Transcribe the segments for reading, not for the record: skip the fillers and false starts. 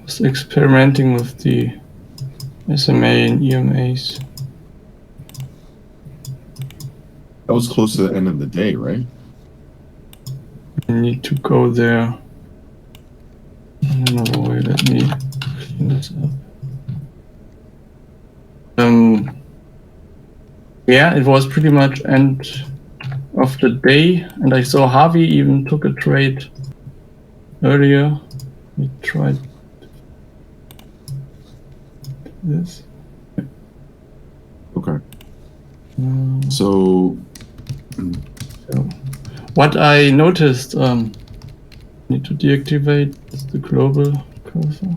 Was experimenting with the SMA and EMAs. That was close to the end of the day, right? I need to go there. Another way, let me clean this up. Yeah, it was pretty much end of the day, and I saw Harvey even took a trade earlier. We tried this. Okay. So what I noticed, need to deactivate the global cursor.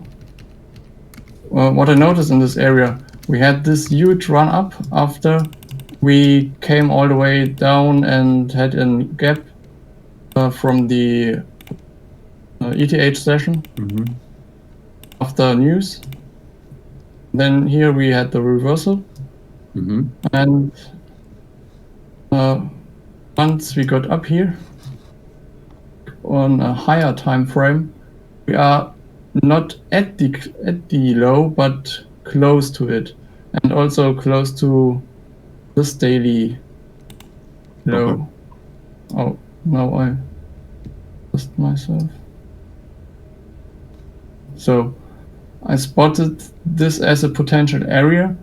What I noticed in this area, we had this huge run up after we came all the way down and had a gap from the ETH session after news. Then here we had the reversal, and once we got up here on a higher time frame, we are not at the low, but close to it, and also close to this daily low. Okay. Oh, now I lost myself. So I spotted this as a potential area.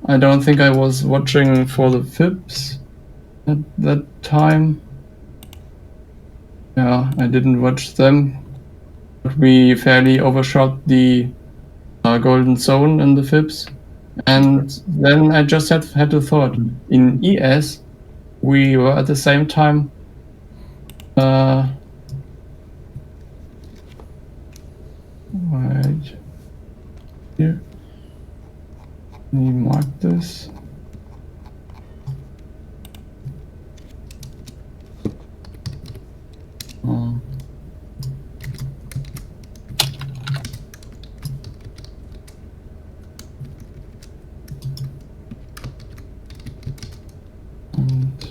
I don't think I was watching for the fibs at that time. Yeah, I didn't watch them. But we fairly overshot the golden zone in the fibs. And then I just had a thought. In ES, we were at the same time right here. Let me mark this.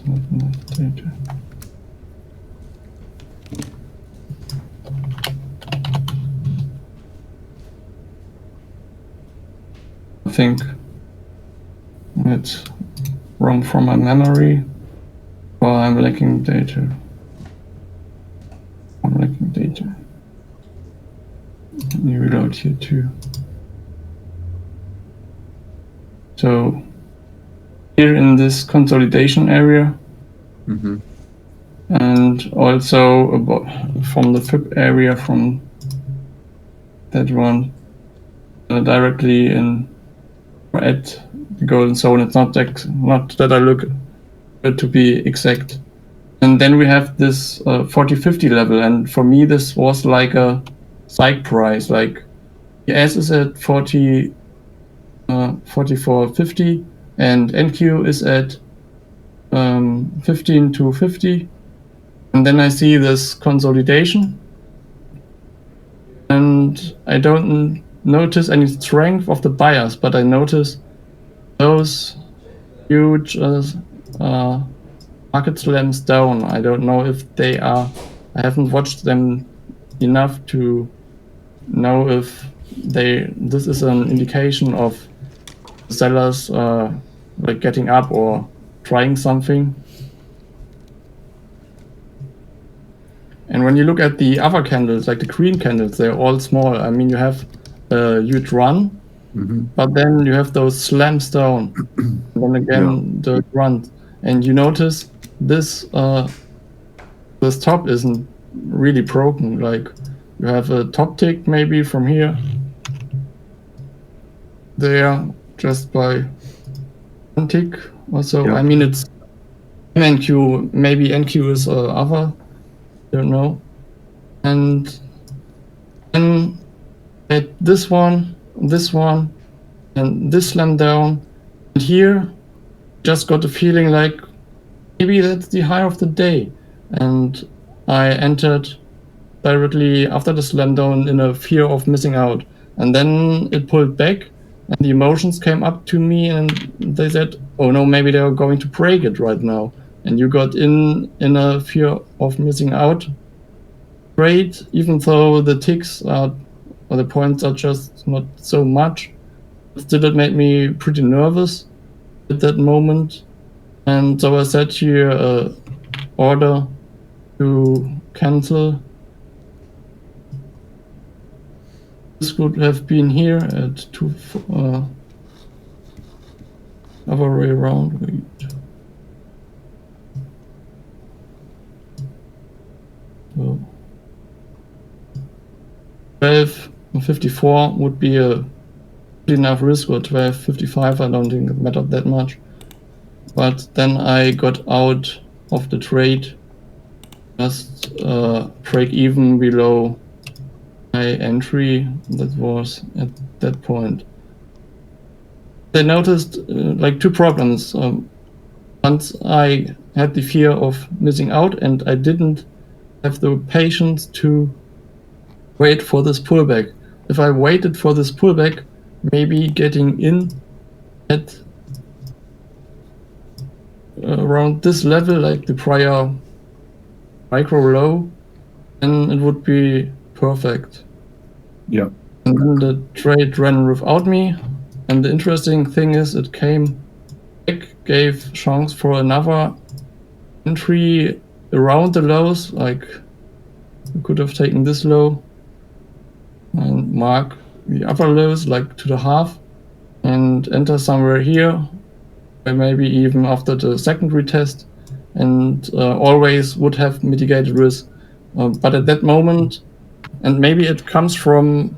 Not enough data. I think it's wrong from my memory, or I'm lacking data. Let me reload here too. So here in this consolidation area, and also about from the fib area from that one directly in or at the golden zone. It's not that I look to be exact. And then we have this 4050 level, and for me this was like a psych price. Like ES is at 4450 and NQ is at 15 to 50, and then I see this consolidation, and I don't notice any strength of the buyers, but I notice those huge market slams down. I don't know if they are. I haven't watched them enough to know if this is an indication of sellers like getting up or trying something. And when you look at the other candles, like the green candles, they're all small. I mean, you have a huge run, but then you have those slams down, and then again the run, and you notice this top isn't really broken. Like you have a top tick maybe from here, there, just by one tick or so. I mean, it's NQ, maybe NQ is other, don't know. And then at this one, and this slam down, and here just got the feeling like maybe that's the high of the day, and I entered directly after the slam down in a fear of missing out, and then it pulled back and the emotions came up to me and they said, oh no, maybe they're going to break it right now. And you got in a fear of missing out trade, even though the ticks are, or the points are just not so much. Still, it made me pretty nervous at that moment. And so I set here order to cancel. This would have been here at other way around. Wait. So 12.54 would be a good enough risk, or 12.55. I don't think it mattered that much. But then I got out of the trade, just break even below my entry that was at that point. I noticed like two problems. Once I had the fear of missing out, and I didn't have the patience to wait for this pullback. If I waited for this pullback, maybe getting in at around this level, like the prior micro low, then it would be perfect. Yeah. And then the trade ran without me. And the interesting thing is, it came back, gave chance for another entry around the lows. Like, you could have taken this low and mark the upper lows, like to the half, and enter somewhere here, or maybe even after the second retest, and always would have mitigated risk. But at that moment, and maybe it comes from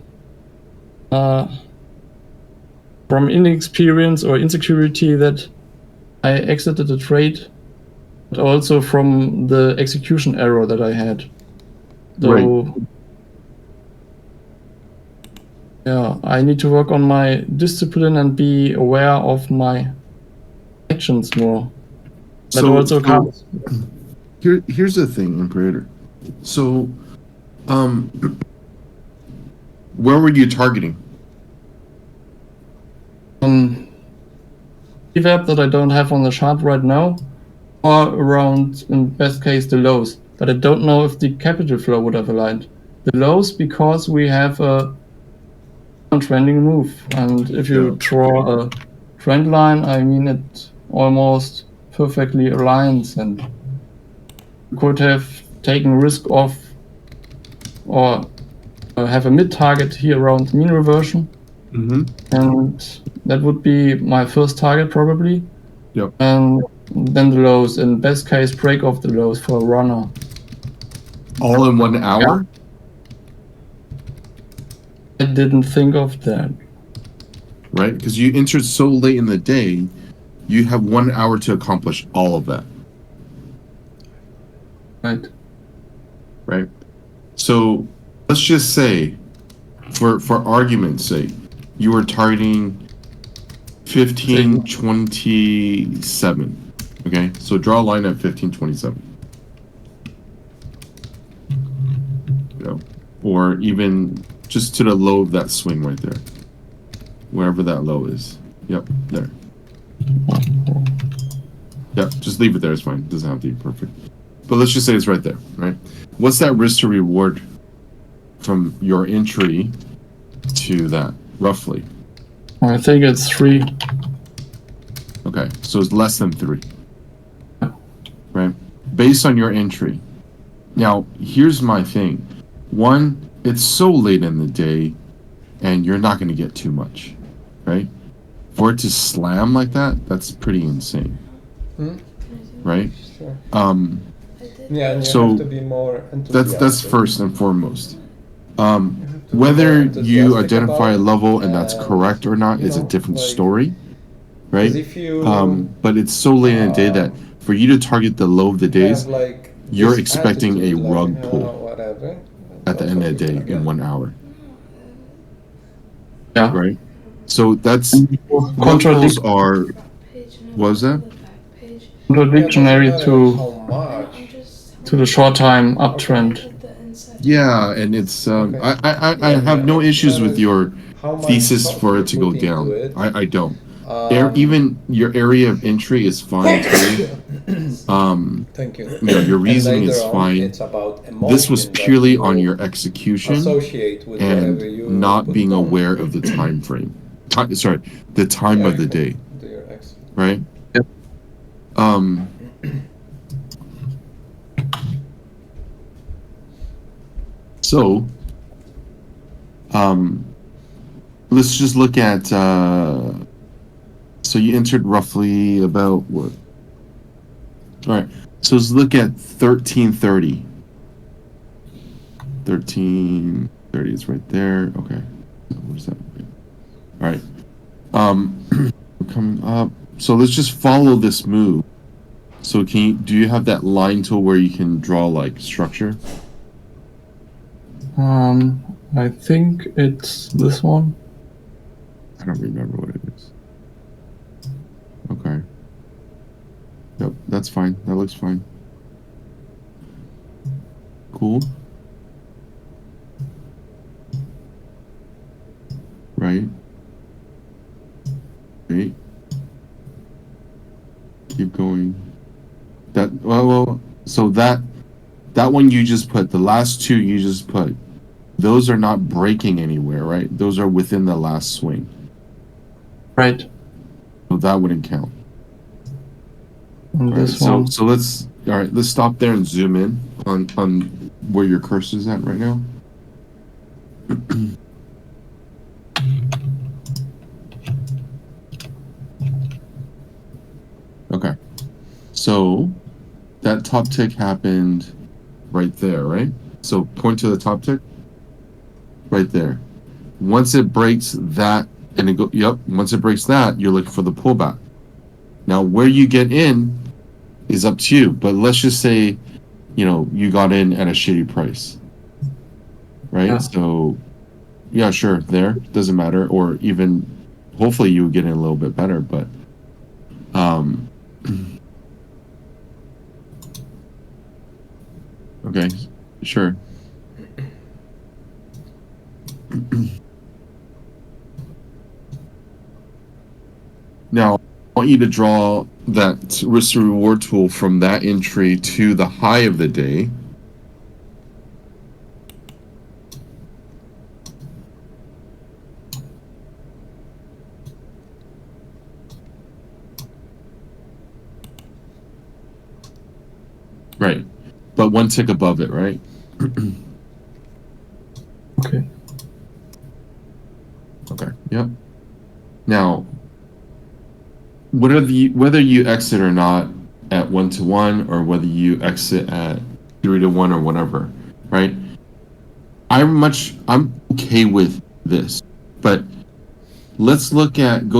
inexperience or insecurity that I exited the trade, but also from the execution error that I had. So, Right. yeah, I need to work on my discipline and be aware of my actions more. That also comes. Here's the thing, Imperator. So, where were you targeting? Evap that I don't have on the chart right now, or around, in best case, the lows. But I don't know if the capital flow would have aligned. The lows, because we have a trending move, and if you draw a trend line, I mean, it almost perfectly aligns, and you could have taken risk off, or have a mid target here around mean reversion. And that would be my first target probably. Yep. And then the lows, in best case, break off the lows for a runner. All in 1 hour? I didn't think of that. Right, because you entered so late in the day, you have 1 hour to accomplish all of that. Right. Right. So let's just say, for argument's sake, you were targeting 1527. Okay, so draw a line at 1527. You know, or even just to the low of that swing right there, wherever that low is. Yep, there. Yep, just leave it there. It's fine. It doesn't have to be perfect. But let's just say it's right there, right? What's that risk to reward from your entry to that, roughly? I think it's 3. Okay, so it's less than 3. Right? Based on your entry. Now, here's my thing. One, it's so late in the day, and you're not going to get too much, right? For it to slam like that, that's pretty insane. Right? Sure. Yeah, and you so have to be more enthusiastic. that's first and foremost. Whether you identify a level and that's correct or not is a different story, right? If you, but it's so late in the day that for you to target the low of the days, like you're expecting a attitude, rug like, pull whatever, at the end of the day in 1 hour. Yeah. Right? So that's Contradict- are, what was that? Contradictory to the short time uptrend. Yeah, and it's I have no issues with your thesis for it to go down. I don't. Even your area of entry is fine too. Thank you. Your reasoning is on, fine. It's about This was emotion that purely you on will your execution associate with whatever and you not put being down. aware of the time frame. Sorry, the time of the day. Do your X. Right? Yep. So, let's just look at. So you entered roughly about what? All right. So let's look at 1330. 1330 is right there. Okay. Where's that? All right. We're coming up. So let's just follow this move. So do you have that line tool where you can draw like structure? I think it's this one. I don't remember what it is. Okay. Yep, that's fine. That looks fine. Cool. Right. Right. Keep going. So that one you just put, the last two you just put, those are not breaking anywhere, right? Those are within the last swing. Right. So that wouldn't count. And this one. So let's stop there and zoom in on where your cursor is at right now. Okay. So that top tick happened right there, right? So point to the top tick. Right there. Once it breaks that, once it breaks that, you're looking for the pullback. Now, where you get in is up to you, but let's just say, you got in at a shitty price, right? Yeah. So, yeah, sure, there, doesn't matter, or even, hopefully you would get in a little bit better, but, okay, sure. Now, I want you to draw that risk to reward tool from that entry to the high of the day. Right. But one tick above it, right? Okay. Okay. Yep. Now, whether you exit or not at 1-to-1 or whether you exit at 3-to-1 or whatever, right? I'm okay with this, but let's go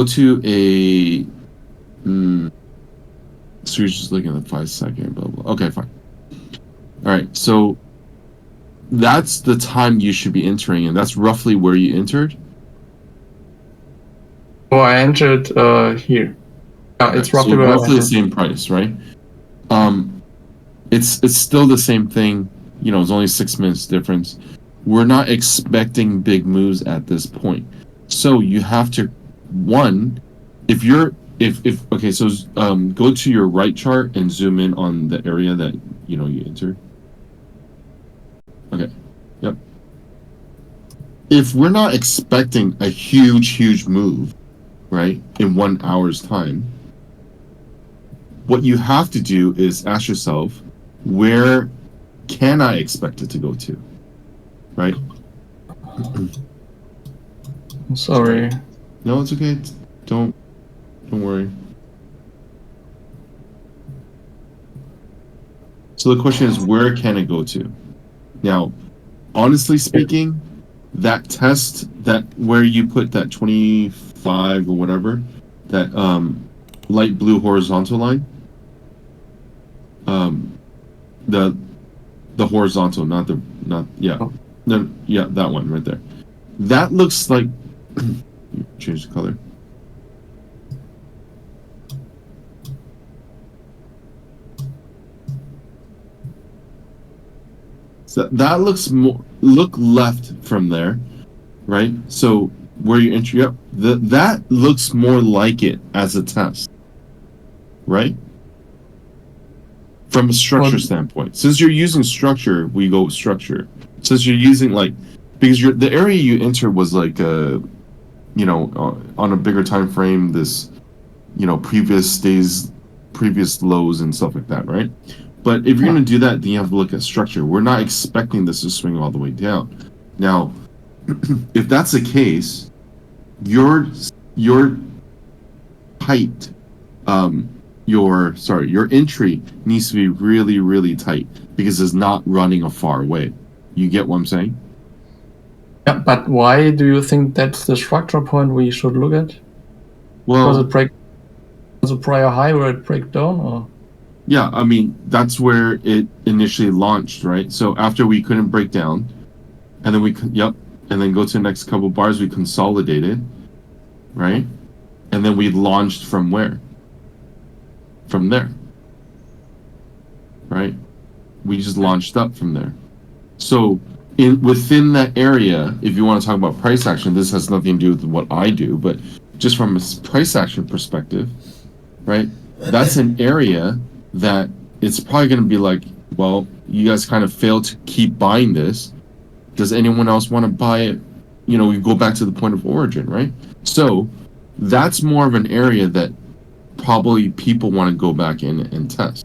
to a. So you're just looking at the 5-second, blah blah. Okay, fine. All right, so that's the time you should be entering, and that's roughly where you entered. Oh, I entered here. It's roughly the same price, right? It's still the same thing. It's only 6 minutes difference. We're not expecting big moves at this point, so you have to go to your right chart and zoom in on the area that you entered. Okay. Yep. If we're not expecting a huge move, right, in 1 hour's time, what you have to do is ask yourself, where can I expect it to go to? Right? I'm sorry. No, it's okay. Don't worry. So the question is, where can it go to? Now, honestly speaking, that test, that where you put that 25 or whatever, that light blue horizontal line, the horizontal, that one right there. That looks like change the color. So that looks look left from there, right? So where your entry, yep, that looks more like it as a test, right? From a structure standpoint. Since you're using structure, we go with structure. Since you're using because the area you entered was like on a bigger time frame, this previous days, previous lows and stuff like that, right? But if you're going to do that, then you have to look at structure. We're not expecting this to swing all the way down. Now, if that's the case, your height, your entry needs to be really, really tight because it's not running a far away. You get what I'm saying? Yeah, but why do you think that's the structure point we should look at? Well, was a prior high where it break down, or? Yeah, I mean, that's where it initially launched, right? So after we couldn't break down, and then and then go to the next couple bars, we consolidated, right? And then we launched from where? From there, right? We just launched up from there. So within that area, if you want to talk about price action, this has nothing to do with what I do, but just from a price action perspective, right? That's an area that it's probably going to be like, well, you guys kind of failed to keep buying this. Does anyone else want to buy it? We go back to the point of origin, right? So that's more of an area that probably people want to go back in and test.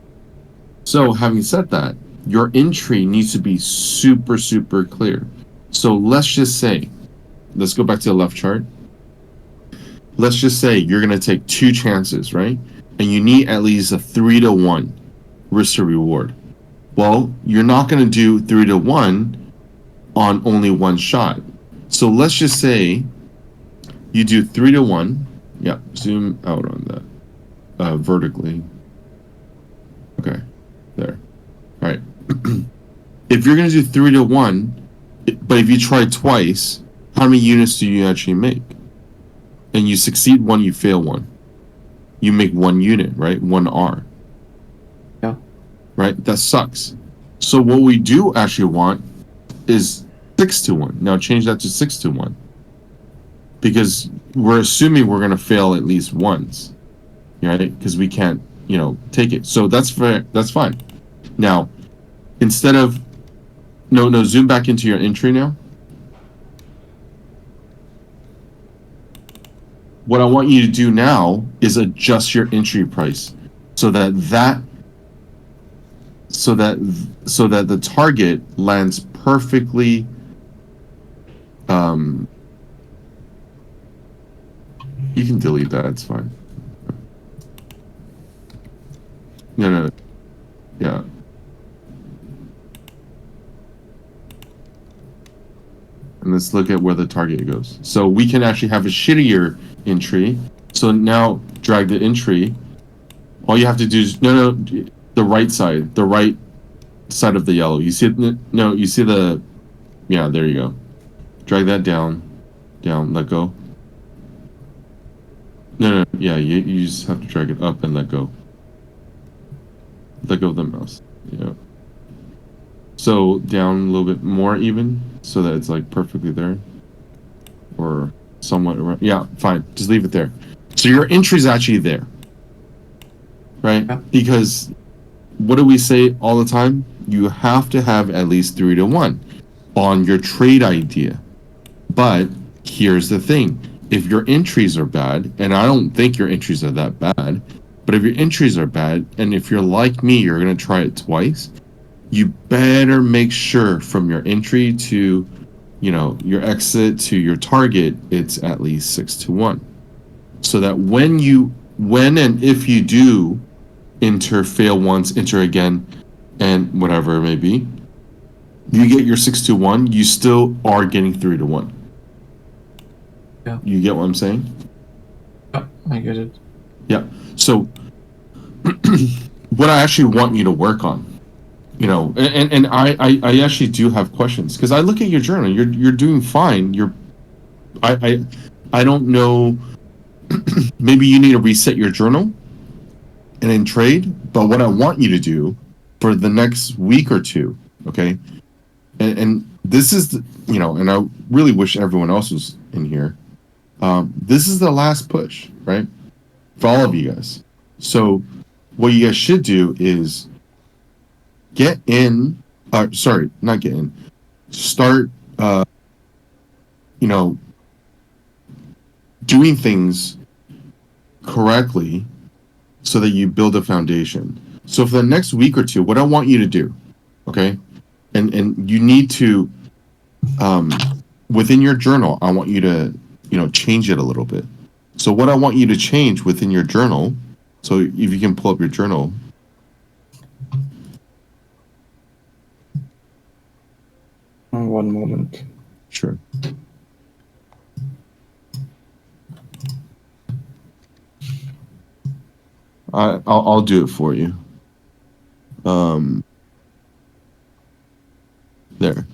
So having said that, your entry needs to be super, super clear. So let's just say, let's go back to the left chart. Let's just say you're going to take 2 chances, right? And you need at least a 3-to-1 risk to reward. Well, you're not going to do 3-to-1 on only one shot. So let's just say you do 3-to-1. Yeah, zoom out on that vertically. Okay, there. All right. If you're going to do 3-to-1, but if you try twice, how many units do you actually make? And you succeed 1, you fail 1. You make 1 unit, right? 1 R. Yeah. Right? That sucks. So what we do actually want is 6-to-1. Now change that to 6-to-1. Because we're assuming we're going to fail at least once. Right? Because we can't, take it. So that's fair. That's fine. Now, instead of... No, zoom back into your entry now. What I want you to do now is adjust your entry price so that the target lands perfectly. You can delete that. It's fine. No. Yeah. And let's look at where the target goes. So we can actually have a shittier entry. So now drag the entry. All you have to do is the right side of the yellow. You see it? No, you see the... Yeah, there you go. Drag that down, let go. No, yeah, you just have to drag it up and let go. Let go of the mouse. Yeah. So down a little bit more even, so that it's like perfectly there. Or somewhat around. Yeah, fine. Just leave it there. So your entry's actually there. Right? Yeah. Because what do we say all the time? You have to have at least 3-to-1 on your trade idea. But here's the thing. If your entries are bad, and I don't think your entries are that bad, but if your entries are bad, and if you're like me, you're going to try it twice, you better make sure from your entry to, your exit to your target, it's at least 6-to-1. So that when and if you do enter, fail once, enter again, and whatever it may be, you get your 6-to-1, you still are getting 3-to-1. Yeah. You get what I'm saying? Yeah, I get it. Yeah. So what I actually want you to work on, and I actually do have questions because I look at your journal. You're doing fine. I don't know. Maybe you need to reset your journal and then trade. But what I want you to do for the next week or two, okay? And this is and I really wish everyone else was in here. This is the last push, right? For all of you guys. So what you guys should do is get in. Sorry, not get in. Start, doing things correctly so that you build a foundation. So for the next week or two, what I want you to do, okay, and you need to, within your journal, I want you to, change it a little bit. So what I want you to change within your journal, so if you can pull up your journal. One moment. Sure. I'll do it for you. There.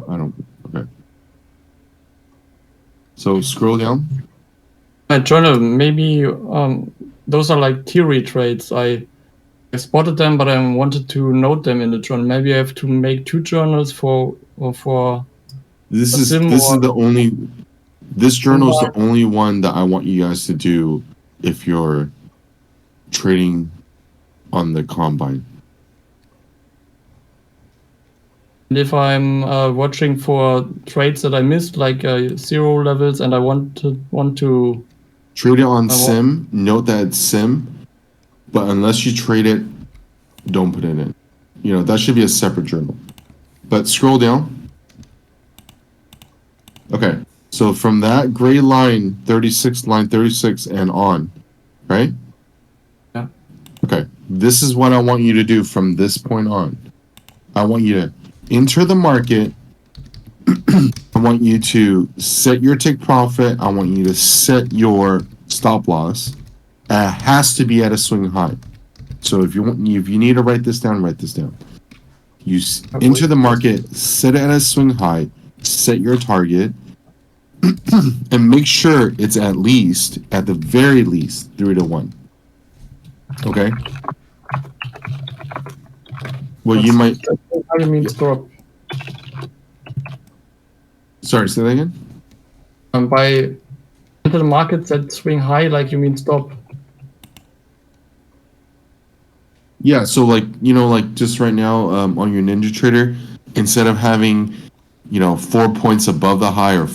I don't. Okay. So scroll down. My journal, maybe those are like theory traits. I spotted them, but I wanted to note them in the journal. Maybe I have to make 2 journals for. This is the only. This journal is the only one that I want you guys to do if you're trading on the combine. And if I'm watching for trades that I missed, like 0 levels, and I want to trade it on sim. Note that it's sim, but unless you trade it, don't put it in. That should be a separate journal. But scroll down. Okay, so from that gray line 36 and on, right? Yeah. Okay, this is what I want you to do from this point on. I want you to enter the market. I want you to set your take profit. I want you to set your stop loss. It has to be at a swing high. So if you need to write this down, write this down. You enter the market, set it at a swing high, set your target, and make sure it's at the very least, 3 to 1. Okay. Well, you might. How do you mean stop? Sorry, say that again. By enter the market, that swing high, like you mean stop. Yeah, so like just right now on your Ninja Trader, instead of having 4 points above the high or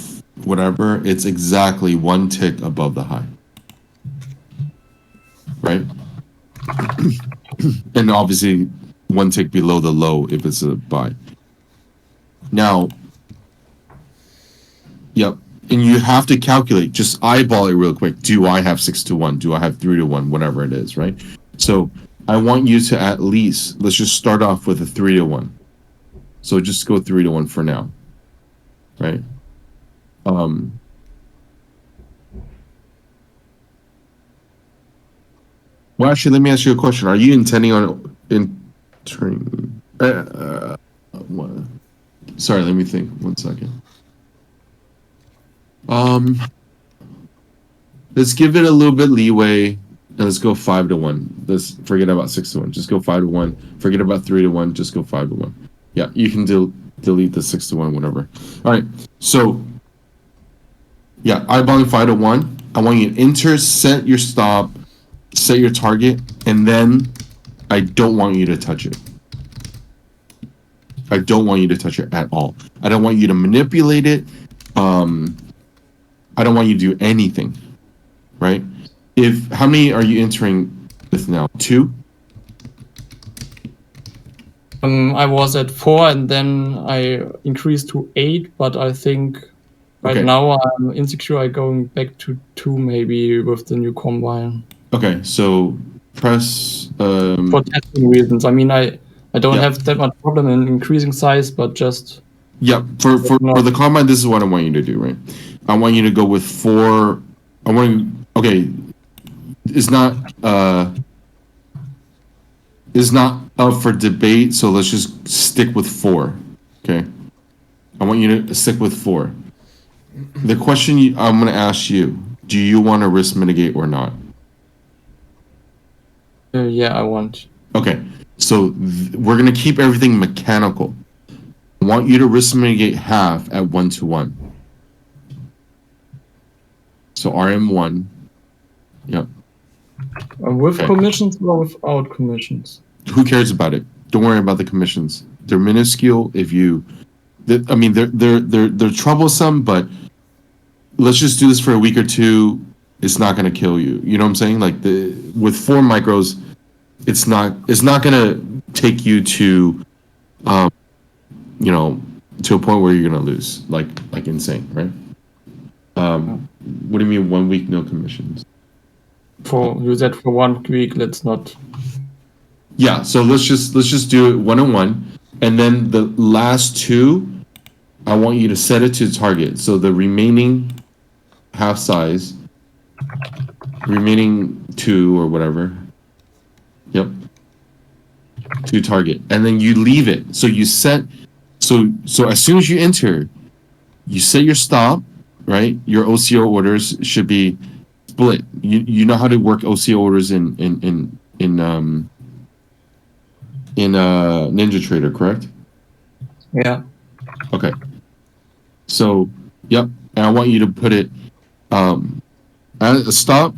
whatever, it's exactly 1 tick above the high, right? And obviously 1 tick below the low if it's a buy. Now, yep, and you have to calculate, just eyeball it real quick. Do I have 6 to 1? Do I have 3 to 1? Whatever it is, right? So I want you to at least, let's just start off with a 3 to 1. So just go 3 to 1 for now, right? Well, actually, let me ask you a question. Are you intending on entering? Sorry, let me think. 1 second. Let's give it a little bit leeway. And let's go 5 to 1. Let's forget about 6 to 1. Just go 5 to 1. Forget about 3 to 1. Just go 5 to 1. Yeah, you can delete the 6 to 1, whatever. All right. So, yeah, eyeballing 5 to 1. I want you to enter, set your stop, set your target, and then I don't want you to touch it. I don't want you to touch it at all. I don't want you to manipulate it. I don't want you to do anything, right? How many are you entering with now? 2? I was at 4 and then I increased to 8, but I think right now I'm insecure. I'm going back to 2 maybe with the new combine. Okay, so press for testing reasons. I mean, I don't have that much problem in increasing size, but just for the combine, this is what I want you to do, right? I want you to go with 4. It's not up for debate, so let's just stick with 4. Okay, I want you to stick with 4. The question I'm going to ask you: do you want to risk mitigate or not? Yeah, I want. Okay, so we're going to keep everything mechanical. I want you to risk mitigate half at 1-to-1. So RM1. Yep. With commissions or without commissions? Who cares about it? Don't worry about the commissions. They're minuscule. They're troublesome, but let's just do this for a week or two. It's not going to kill you. You know what I'm saying? Like with 4 micros, it's not going to take you to, to a point where you're going to lose, like insane, right? What do you mean 1 week no commissions? You said for 1 week. Let's not. Yeah. So let's just do it 1-on-1, and then the last 2, I want you to set it to target. So the remaining half size, remaining 2 or whatever. Yep. To target, and then you leave it. So you set. So as soon as you enter, you set your stop. Right, your OCO orders should be split. You know how to work OCO orders in NinjaTrader, correct? Yeah. Okay. So, yep, and I want you to put it at a stop.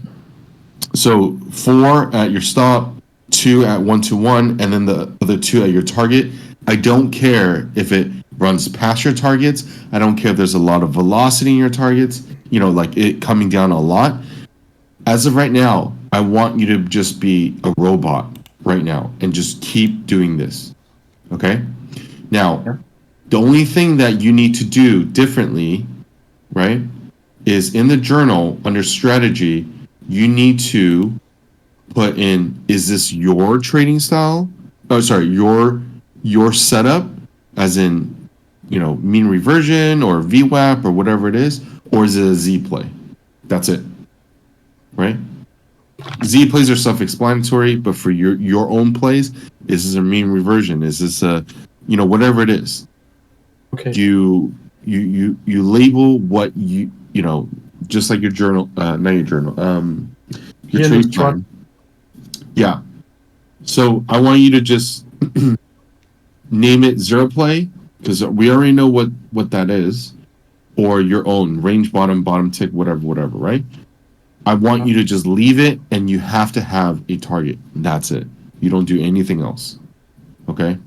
So 4 at your stop, 2 at 1-to-1, and then the other 2 at your target. I don't care if it runs past your targets. I don't care if there's a lot of velocity in your targets, like it coming down a lot. As of right now, I want you to just be a robot right now and just keep doing this. Okay? Now, the only thing that you need to do differently, right, is in the journal under strategy, you need to put in, is this your trading style? Oh, sorry, your setup, as in, mean reversion or VWAP or whatever it is, or is it a Z play? That's it, right? Z plays are self-explanatory, but for your own plays, is this a mean reversion? Is this a, whatever it is? Okay. You label what just like your journal, not your journal, your trade plan. Yeah. So I want you to just name it 0 play, because we already know what that is, or your own range bottom tick, whatever, right? I want you to just leave it, and you have to have a target. That's it. You don't do anything else. Okay?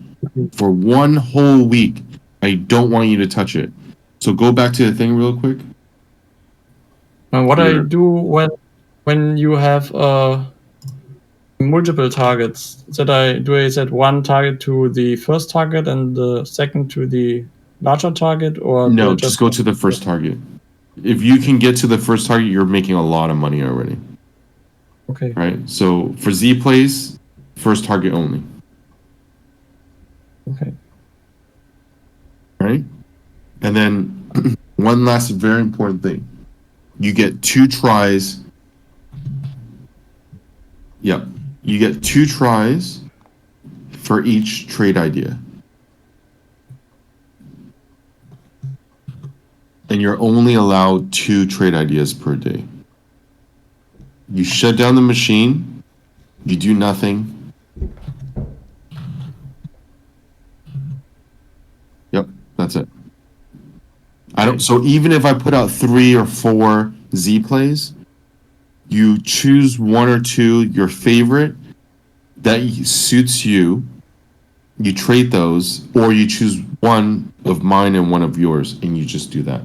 For 1 whole week, I don't want you to touch it. So go back to the thing real quick. And what I do when you have multiple targets, I set 1 target to the first target and the second to the larger target, or no, just go to the first target. If you can get to the first target, you're making a lot of money already. Okay. Right? So for Z plays, first target only. Okay. Right? And then one last very important thing. You get 2 tries. Yep. You get 2 tries for each trade idea. And you're only allowed 2 trade ideas per day. You shut down the machine. You do nothing. Yep, that's it. So even if I put out 3 or 4 Z plays, you choose 1 or 2, your favorite, that suits you. You trade those, or you choose 1 of mine and 1 of yours, and you just do that.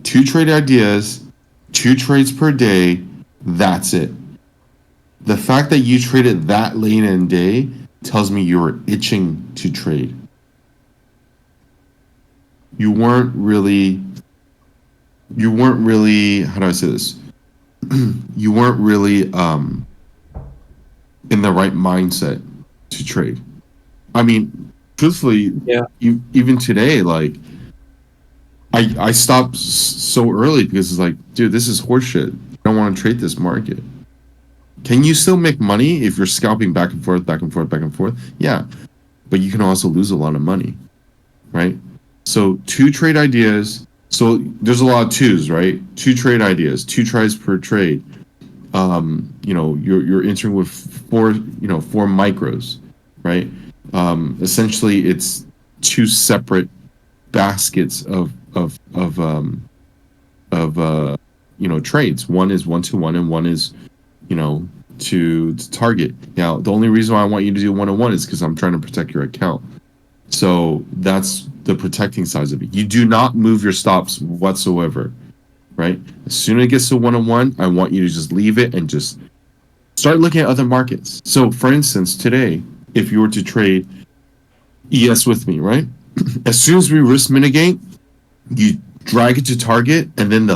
2 trade ideas, 2 trades per day, that's it. The fact that you traded that late in the day tells me you were itching to trade. You weren't really, how do I say this? You weren't really in the right mindset to trade. I mean, truthfully, yeah. Even today, like, I stopped so early because it's like, dude, this is horseshit. I don't want to trade this market. Can you still make money if you're scalping back and forth, back and forth, back and forth? Yeah, but you can also lose a lot of money, right? So 2 trade ideas. So there's a lot of 2s, right? 2 trade ideas, 2 tries per trade. You're entering with 4 micros, right? Essentially, it's 2 separate baskets of trades. One is 1-to-1 and one is, to target. Now, the only reason why I want you to do 1-on-1 is because I'm trying to protect your account. So that's the protecting sides of it. You do not move your stops whatsoever, right? As soon as it gets to 1-on-1, I want you to just leave it and just start looking at other markets. So, for instance, today, if you were to trade ES with me, right? As soon as we risk mitigate, you drag it to target, and then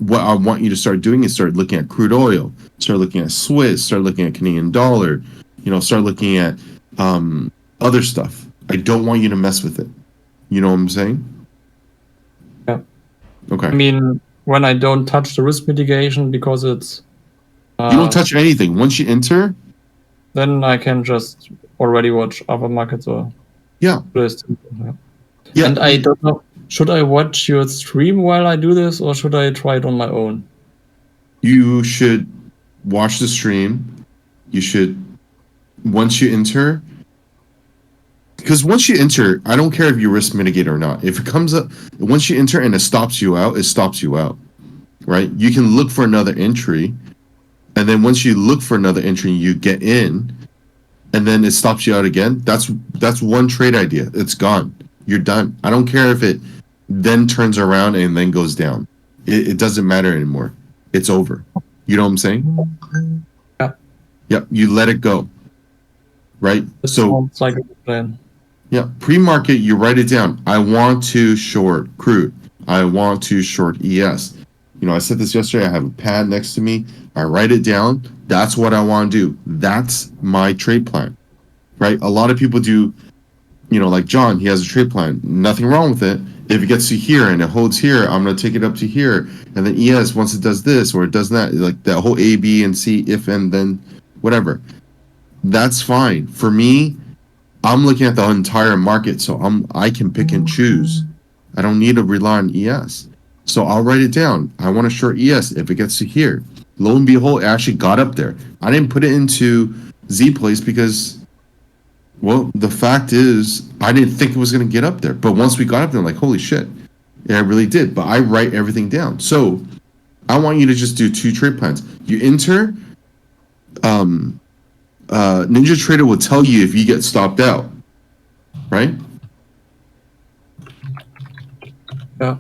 what I want you to start doing is start looking at crude oil, start looking at Swiss, start looking at Canadian dollar, start looking at other stuff. I don't want you to mess with it. You know what I'm saying? Yeah. Okay. I mean, when I don't touch the risk mitigation because it's... you don't touch anything. Once you enter... Then I can just already watch other markets or... Yeah. Yeah. And I don't know, should I watch your stream while I do this, or should I try it on my own? You should watch the stream. You should, once you enter... Because once you enter, I don't care if you risk mitigate or not. If it comes up, once you enter and it stops you out, right? You can look for another entry, and then once you look for another entry, you get in, and then it stops you out again. That's one trade idea. It's gone. You're done. I don't care if it then turns around and then goes down. It doesn't matter anymore. It's over. You know what I'm saying? Yeah. Yep. You let it go. Right? This sounds like a good plan. Yeah, pre-market, you write it down. I want to short crude. I want to short ES. I said this yesterday. I have a pad next to me. I write it down. That's what I want to do. That's my trade plan, right? A lot of people do, like John, he has a trade plan. Nothing wrong with it. If it gets to here and it holds here, I'm going to take it up to here. And then ES, once it does this or it does that, like that whole A, B, and C, if, and then whatever. That's fine. For me, I'm looking at the entire market, so I can pick and choose. I don't need to rely on ES. So I'll write it down. I want to short ES if it gets to here. Lo and behold, it actually got up there. I didn't put it into Z place because, well, the fact is, I didn't think it was going to get up there. But once we got up there, I'm like, holy shit. Yeah, I really did. But I write everything down. So I want you to just do 2 trade plans. You enter... Ninja Trader will tell you if you get stopped out, right? Yeah.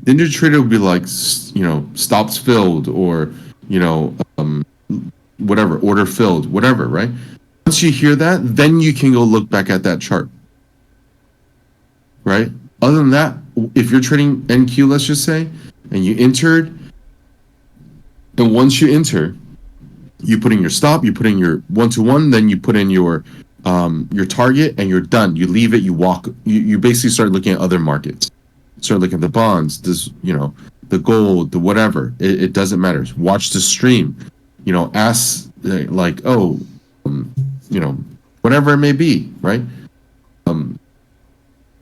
Ninja Trader will be like, stops filled or, whatever, order filled, whatever, right? Once you hear that, then you can go look back at that chart, right? Other than that, if you're trading NQ, let's just say, and you entered, and once you enter, you put in your stop, you put in your 1-to-1, then you put in your target, and you're done. You leave it, you walk. You basically start looking at other markets. Start looking at the bonds, the gold, the whatever. It doesn't matter. Watch the stream. Ask whatever it may be, right?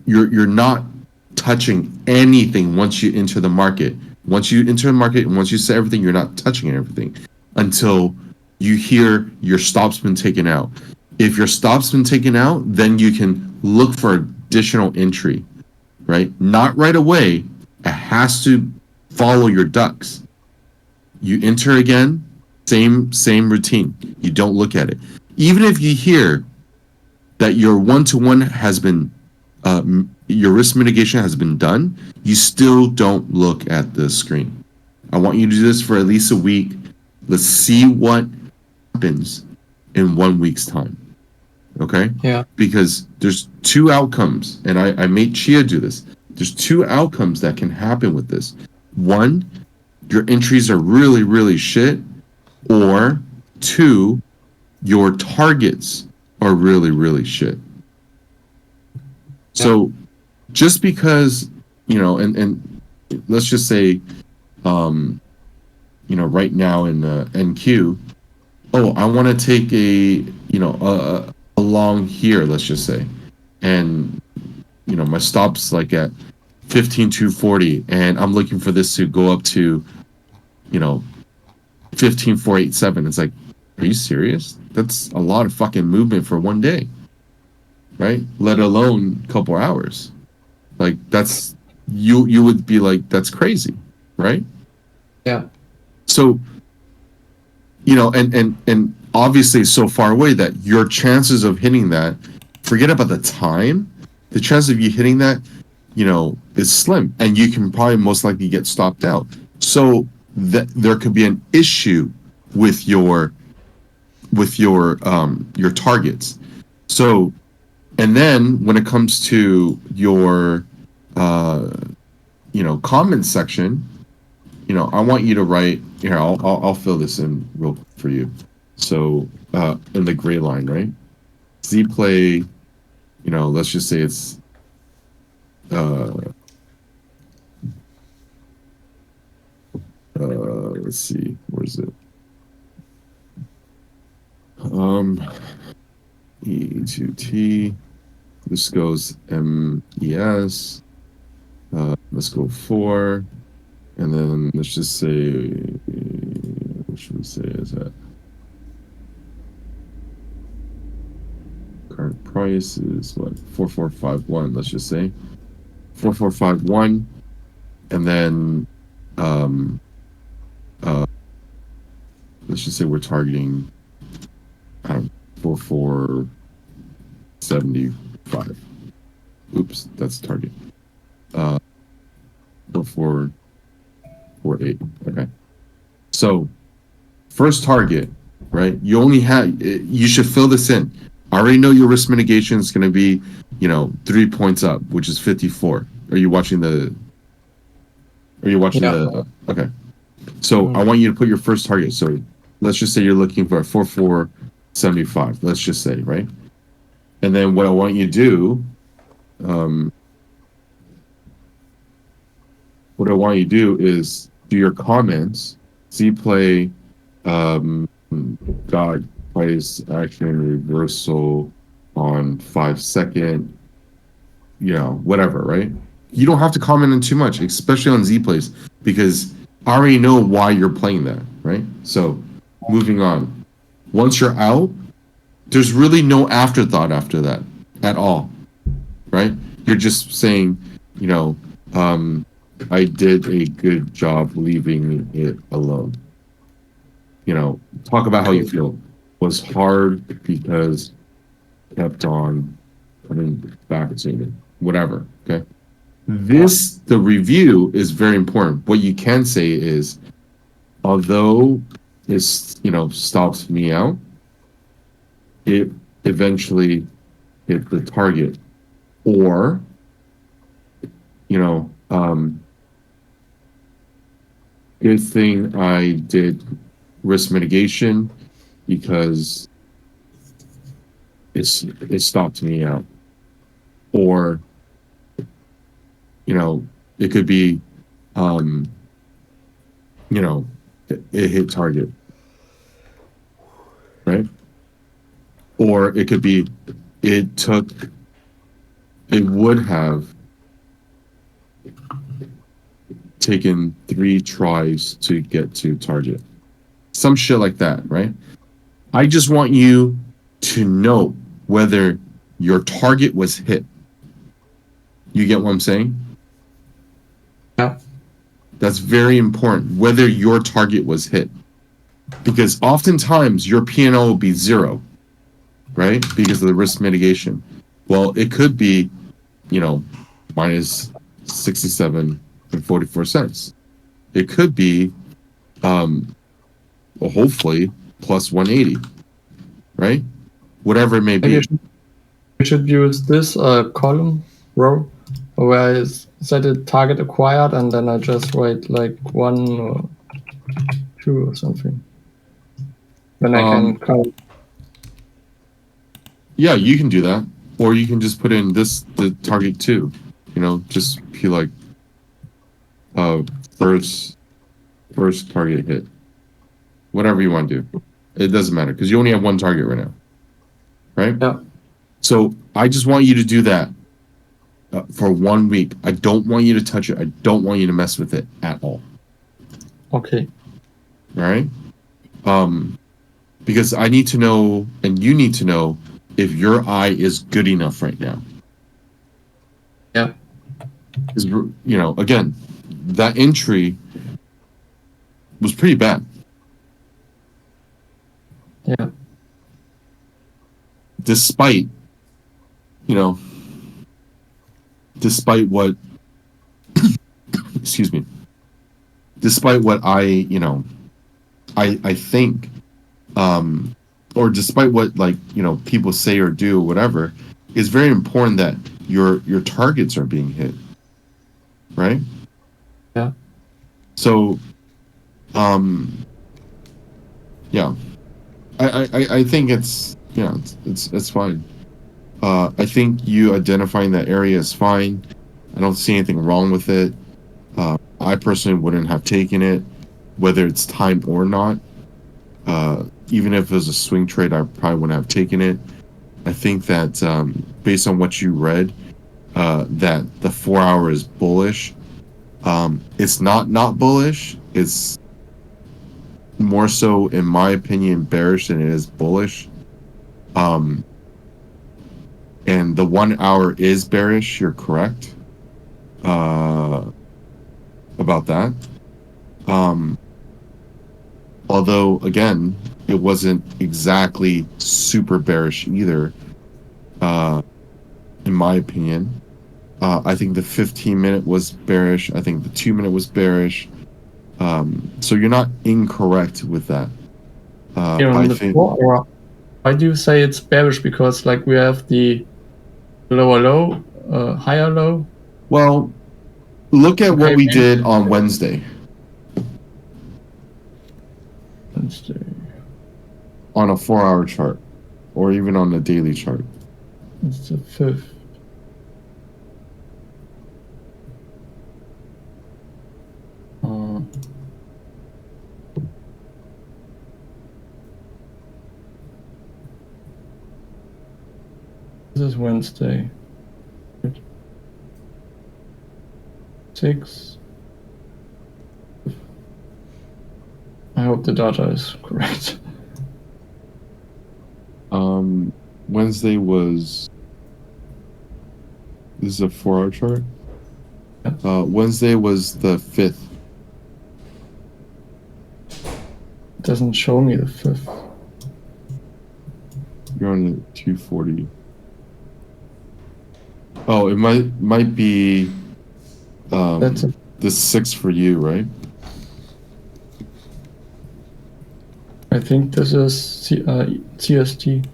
You're not touching anything once you enter the market. Once you enter the market and once you set everything, you're not touching everything until you hear your stop's been taken out. If your stop's been taken out, then you can look for additional entry, right? Not right away. It has to follow your ducks. You enter again, same routine. You don't look at it. Even if you hear that your 1-to-1 has been, your risk mitigation has been done, you still don't look at the screen. I want you to do this for at least a week. Let's see what happens in 1 week's time. Okay? Yeah. Because there's 2 outcomes, and I made Chia do this. There's 2 outcomes that can happen with this. 1, your entries are really, really shit. Or 2, your targets are really, really shit. So just because, and let's just say, right now in NQ, I want to take a long here, let's just say, and my stop's like at 15,240, and I'm looking for this to go up to 15,487. It's like, are you serious? That's a lot of fucking movement for one day, right? Let alone a couple hours. Like that's you would be like, that's crazy, right? Yeah. So, you know, and obviously it's so far away that your chances of hitting that, forget about the time, the chance of you hitting that, you know, is slim, and you can probably most likely get stopped out. So that there could be an issue with your targets. So, and then when it comes to your you know, comment section, you know, I want you to write here. I'll fill this in real quick for you. So in the gray line, right? Z play, you know, let's just say it's let's see, where is it? E to T. This goes MES. Let's go 4. And then let's just say, what should we say is that? Current price is what? 4451, let's just say. 4451. And then let's just say we're targeting 4475. Oops, that's target. 4448. Okay. So first target, right? You only have, you should fill this in. I already know your risk mitigation is going to be, you know, 3 points up, which is 54. Are you watching the? Okay. So I want you to put your first target. So let's just say you're looking for a 4475. Let's just say, right? And then what I want you to do, is do your comments. Z play, dot price action reversal on 5 second, you know, whatever, right? You don't have to comment on too much, especially on Z plays, because I already know why you're playing that, right? So moving on. Once you're out, there's really no afterthought after that at all, right? You're just saying, you know, I did a good job leaving it alone. You know, talk about how you feel. Was hard because kept on coming back and whatever. Okay. The review is very important. What you can say is, although this, you know, stops me out, it eventually hit the target. Or, you know, good thing I did risk mitigation because it stopped me out. Or, you know, it could be, you know, it hit target, right? Or it could be, it would have taken 3 tries to get to target. Some shit like that, right? I just want you to know whether your target was hit. You get what I'm saying? Yeah. That's very important, whether your target was hit. Because oftentimes your P&L will be 0, right? Because of the risk mitigation. Well, it could be, you know, minus 67 and 44 cents. It could be, well, hopefully, plus 180, right? Whatever it may be. Maybe we should use this column, row, where I set a target acquired, and then I just write like 1 or 2 or something. Then I can count. Yeah, you can do that. Or you can just put in the target 2. You know, just be like, first target hit. Whatever you want to do. It doesn't matter, because you only have 1 target right now. Right? Yeah. So I just want you to do that for 1 week. I don't want you to touch it. I don't want you to mess with it at all. Okay. All right? Because I need to know, and you need to know, if your eye is good enough right now. Yeah. Because, again, that entry was pretty bad. Yeah. Despite what, excuse me, despite what I think, or despite what people say or do or whatever, it's very important that your targets are being hit, right? Yeah. So, yeah, I think it's fine. I think you identifying that area is fine. I don't see anything wrong with it. I personally wouldn't have taken it, whether it's time or not. Even if it was a swing trade, I probably wouldn't have taken it. I think that based on what you read, that the 4 hour is bullish. It's not bullish. It's more so, in my opinion, bearish than it is bullish. And the 1 hour is bearish. You're correct about that. Although, again, it wasn't exactly super bearish either, in my opinion. I think the 15-minute was bearish. I think the 2-minute was bearish. So you're not incorrect with that. Here on the 4 hour, why do you say it's bearish? Because like we have the lower low, higher low. Well, look at what we did on Wednesday. On a 4 hour chart, or even on a daily chart. It's the 5th. This is Wednesday. 6. I hope the data is correct. Wednesday was. This is a 4 hour chart. Yeah. Wednesday was the 5th. It doesn't show me the 5th. You're on the 240. Oh, it might be That's the 6th for you, right? I think this is CST.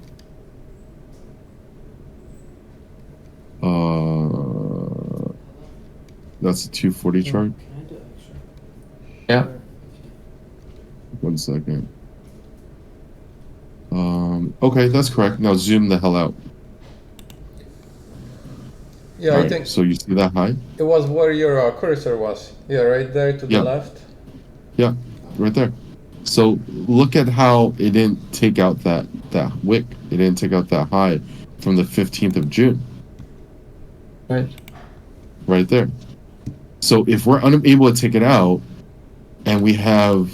That's a 240 chart. Yeah. 1 second. Okay, that's correct. Now zoom the hell out. Yeah, All I right, think so you see that high? it was where your cursor was. Yeah, right there to the left. Yeah, right there. So look at how it didn't take out that wick. It didn't take out that high from the 15th of June. Right. Right there. So if we're unable to take it out, and we have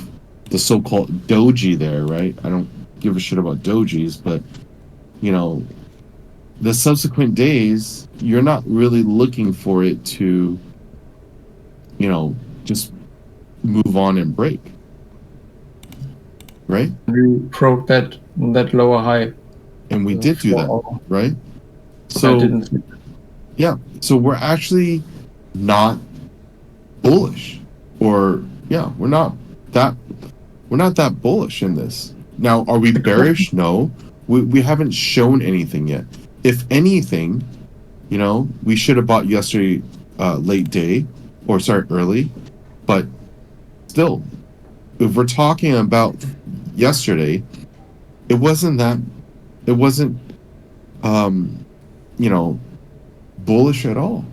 the so-called doji there, right? I don't give a shit about dojis, but the subsequent days, you're not really looking for it to, just move on and break, right? We broke that lower high. And we did do that, right? So I didn't. Yeah. So we're actually not bullish, or we're not that bullish in this. Now, are we bearish? No, we haven't shown anything yet. If anything, we should have bought yesterday late day, or sorry, early. But still, if we're talking about yesterday, it wasn't bullish at all.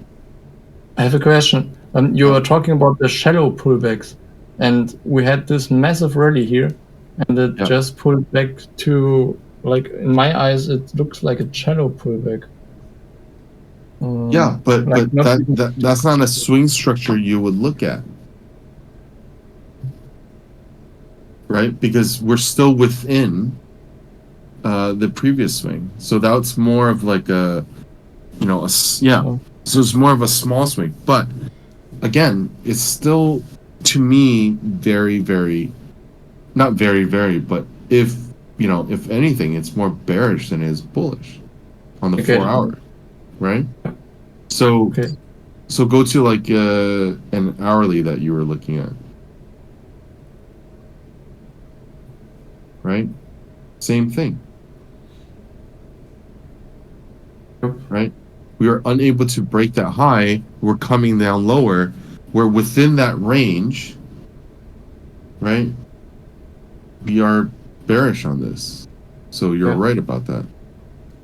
I have a question. You were talking about the shallow pullbacks, and we had this massive rally here, and it just pulled back to, like, in my eyes, it looks like a shallow pullback. But that's not a swing structure you would look at, right? Because we're still within the previous swing, so that's more of like a So it's more of a small swing. But again, it's still, to me, very, very, not very, very, but if anything, it's more bearish than it is bullish on the 4 hour, right? So, so go to like an hourly that you were looking at, right? Same thing, right? We are unable to break that high. We're coming down lower. We're within that range, right? We are bearish on this, so you're right about that.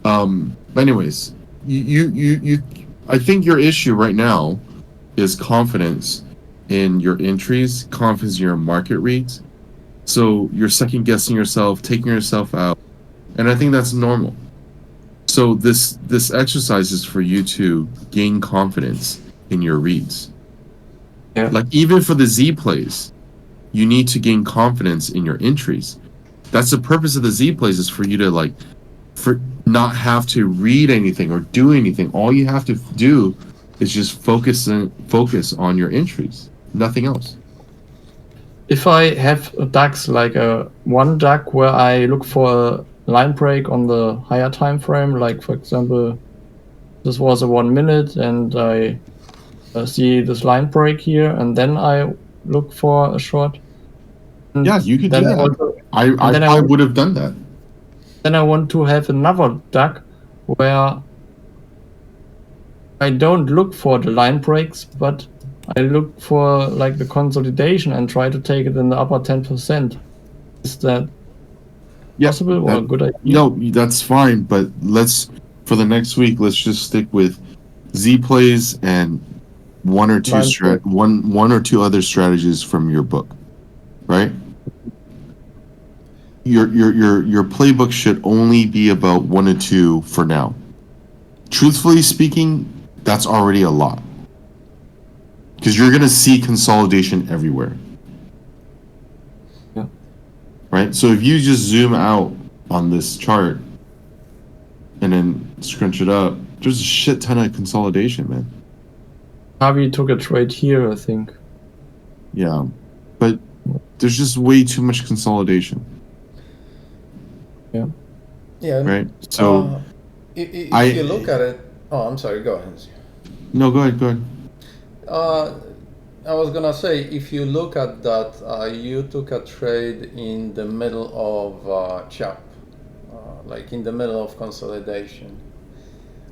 But anyways, you I think your issue right now is confidence in your entries, confidence in your market reads. So you're second guessing yourself, taking yourself out, and I think that's normal. So this exercise is for you to gain confidence in your reads. Yeah. Like even for the Z plays, you need to gain confidence in your entries. That's the purpose of the Z plays, is for you to for not have to read anything or do anything. All you have to do is just focus on your entries, nothing else. If I have a DAX, like a one DAX where I look for a line break on the higher time frame, like for example, this was a 1 minute and I see this line break here, and then I look for a short. And yeah, you could do that. I probably would have done that. Then I want to have another DAX where I don't look for the line breaks, but I look for like the consolidation and try to take it in the upper 10%. Is that possible or a good idea? No, that's fine. But for the next week, let's just stick with Z plays and one or two other strategies from your book, right? Your playbook should only be about 1 or 2 for now. Truthfully speaking, that's already a lot, because you're gonna see consolidation everywhere. Yeah. Right. So if you just zoom out on this chart and then scrunch it up, there's a shit ton of consolidation, man. Harvey took a trade here, I think. Yeah, but there's just way too much consolidation. Yeah. Yeah. Right. So if you look at it, I'm sorry. Go ahead. No, go ahead. I was gonna say, if you look at that, you took a trade in the middle of chap, like in the middle of consolidation.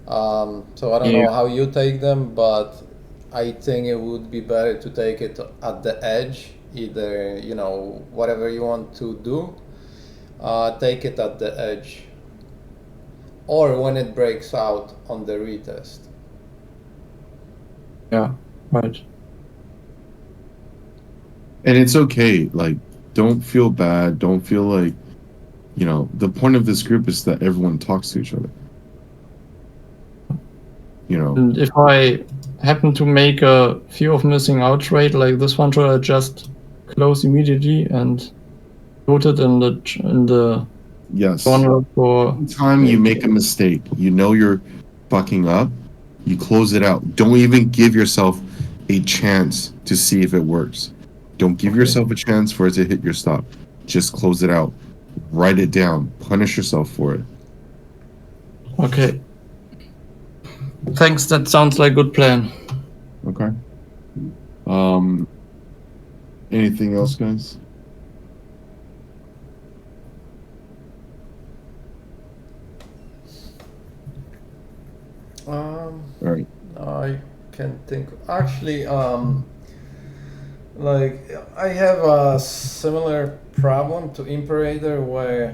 So I don't know how you take them, but I think it would be better to take it at the edge. Either whatever you want to do, take it at the edge, or when it breaks out on the retest. Yeah, right. And it's okay. Like, don't feel bad. Don't feel like, the point of this group is that everyone talks to each other. And if I happen to make a fear of missing out trade like this one, should I just close immediately and put it in the corner for? Anytime you make a mistake, you're fucking up, you close it out. Don't even give yourself a chance to see if it works. Don't give yourself a chance for it to hit your stop. Just close it out. Write it down. Punish yourself for it. Okay. Thanks, that sounds like a good plan. Okay. Anything else, guys? All right. I can think. Actually, like I have a similar problem to Imperator where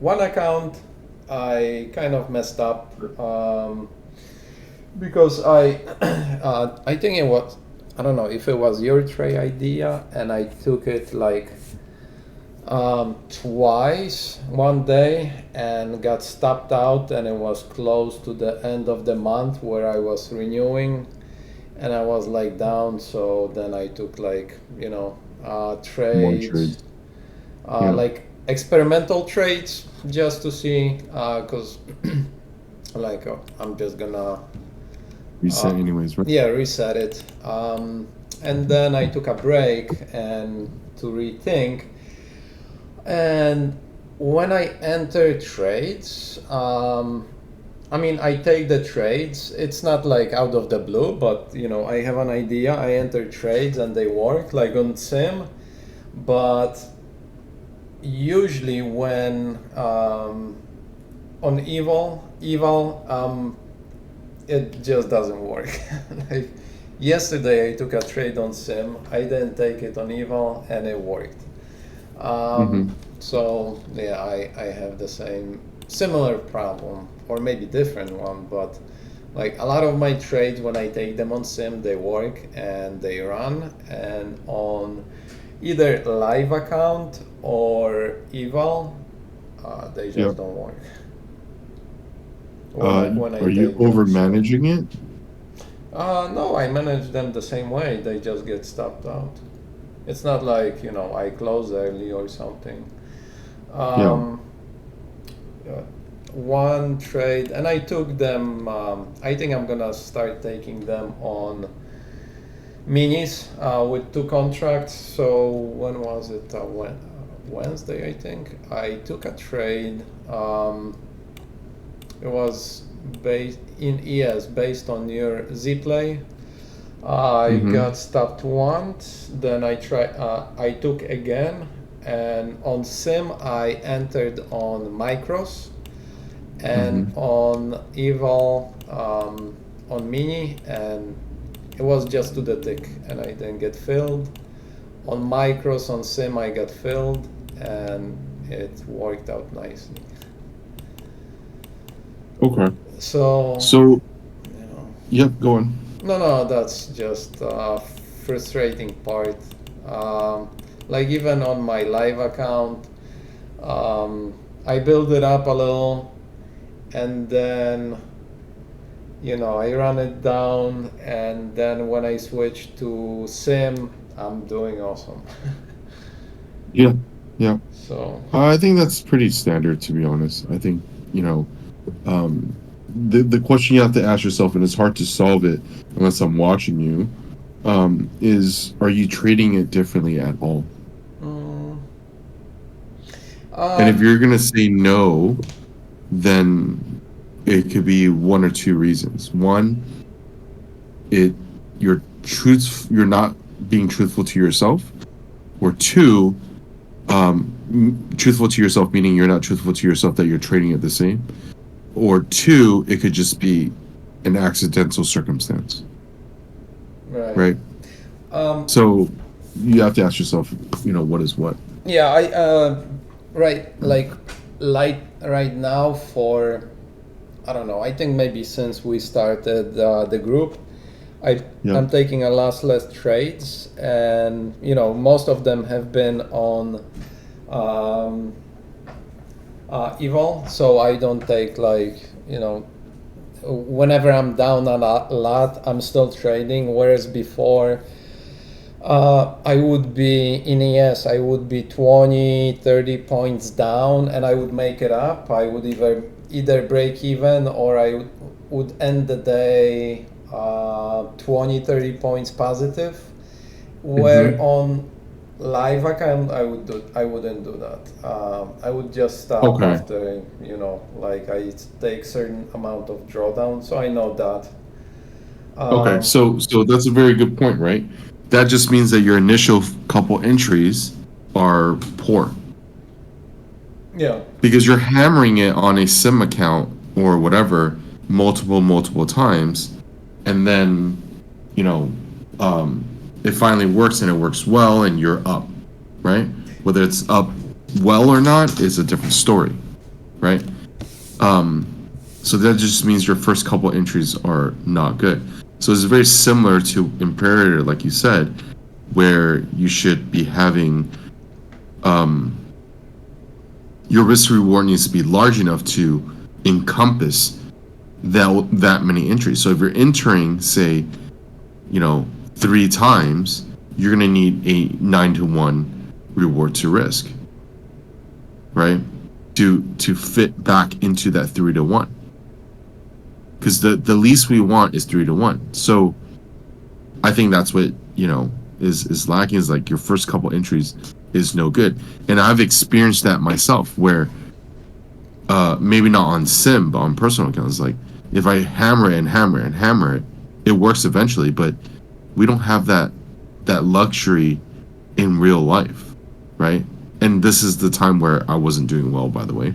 one account I kind of messed up because I think it was, I don't know if it was your trade idea, and I took it like twice one day and got stopped out, and it was close to the end of the month where I was renewing, and I was like down. So then I took like trades, trades. Yeah. like experimental trades, just to see, because like I'm just gonna Reset anyways, right? yeah, reset it. And then I took a break and to rethink. And when I enter trades, I mean, I take the trades. It's not like out of the blue, but I have an idea. I enter trades and they work like on Sim. But usually when on Eval, it just doesn't work. Like yesterday, I took a trade on Sim. I didn't take it on Eval, and it worked. So yeah, I have the similar problem, or maybe different one, but like a lot of my trades, when I take them on Sim, they work and they run, and on either live account or Eval, they just Yep. don't work. Are you over managing it? No, I manage them the same way. They just get stopped out. It's not like I close early or something. One trade, and I took them. I think I'm gonna start taking them on minis with 2 contracts. So when was it? Wednesday, I think. I took a trade. It was based in ES, based on your Z-Play. I got stopped once, then I took again, and on Sim I entered on micros, and on Eval on mini, and it was just to the tick, and I didn't get filled. On micros on Sim I got filled, and it worked out nicely. Okay. So Yep, go on. No, that's just frustrating part. Like even on my live account, I build it up a little, and then I run it down, and then when I switch to Sim, I'm doing awesome. Yeah. So I think that's pretty standard, to be honest. I think the question you have to ask yourself, and it's hard to solve it unless I'm watching you, is are you trading it differently at all? And if you're gonna say no, then it could be one or two reasons. One, you're not being truthful to yourself, or two, truthful to yourself meaning you're not truthful to yourself that you're trading it the same, or two, it could just be an accidental circumstance. Right. So you have to ask yourself, what is what. Yeah, like right now for, I don't know, I think maybe since we started the group, I'm taking a lot less trades, and most of them have been on Eval, so I don't take whenever I'm down a lot, I'm still trading, whereas before I would be in ES, I would be 20-30 points down, and I would make it up. I would either break even, or I would end the day 20-30 points positive, where on live account I wouldn't do that. I would just stop after like I take certain amount of drawdown, so I know that. Okay, so that's a very good point, right? That just means that your initial couple entries are poor. Yeah. Because you're hammering it on a sim account or whatever multiple times, and then it finally works, and it works well, and you're up, right? Whether it's up well or not is a different story, right? So that just means your first couple entries are not good. So it's very similar to Imperator, like you said, where you should be having your risk reward needs to be large enough to encompass that many entries. So if you're entering, say, 3 times, you're going to need a 9-to-1 reward to risk, right? To fit back into that 3-to-1. Because the least we want is 3-to-1. So I think that's what, is lacking, is like your first couple entries is no good. And I've experienced that myself, where maybe not on sim, but on personal accounts, like if I hammer it and hammer it and hammer it, it works eventually, but we don't have that luxury in real life, right? And this is the time where I wasn't doing well, by the way.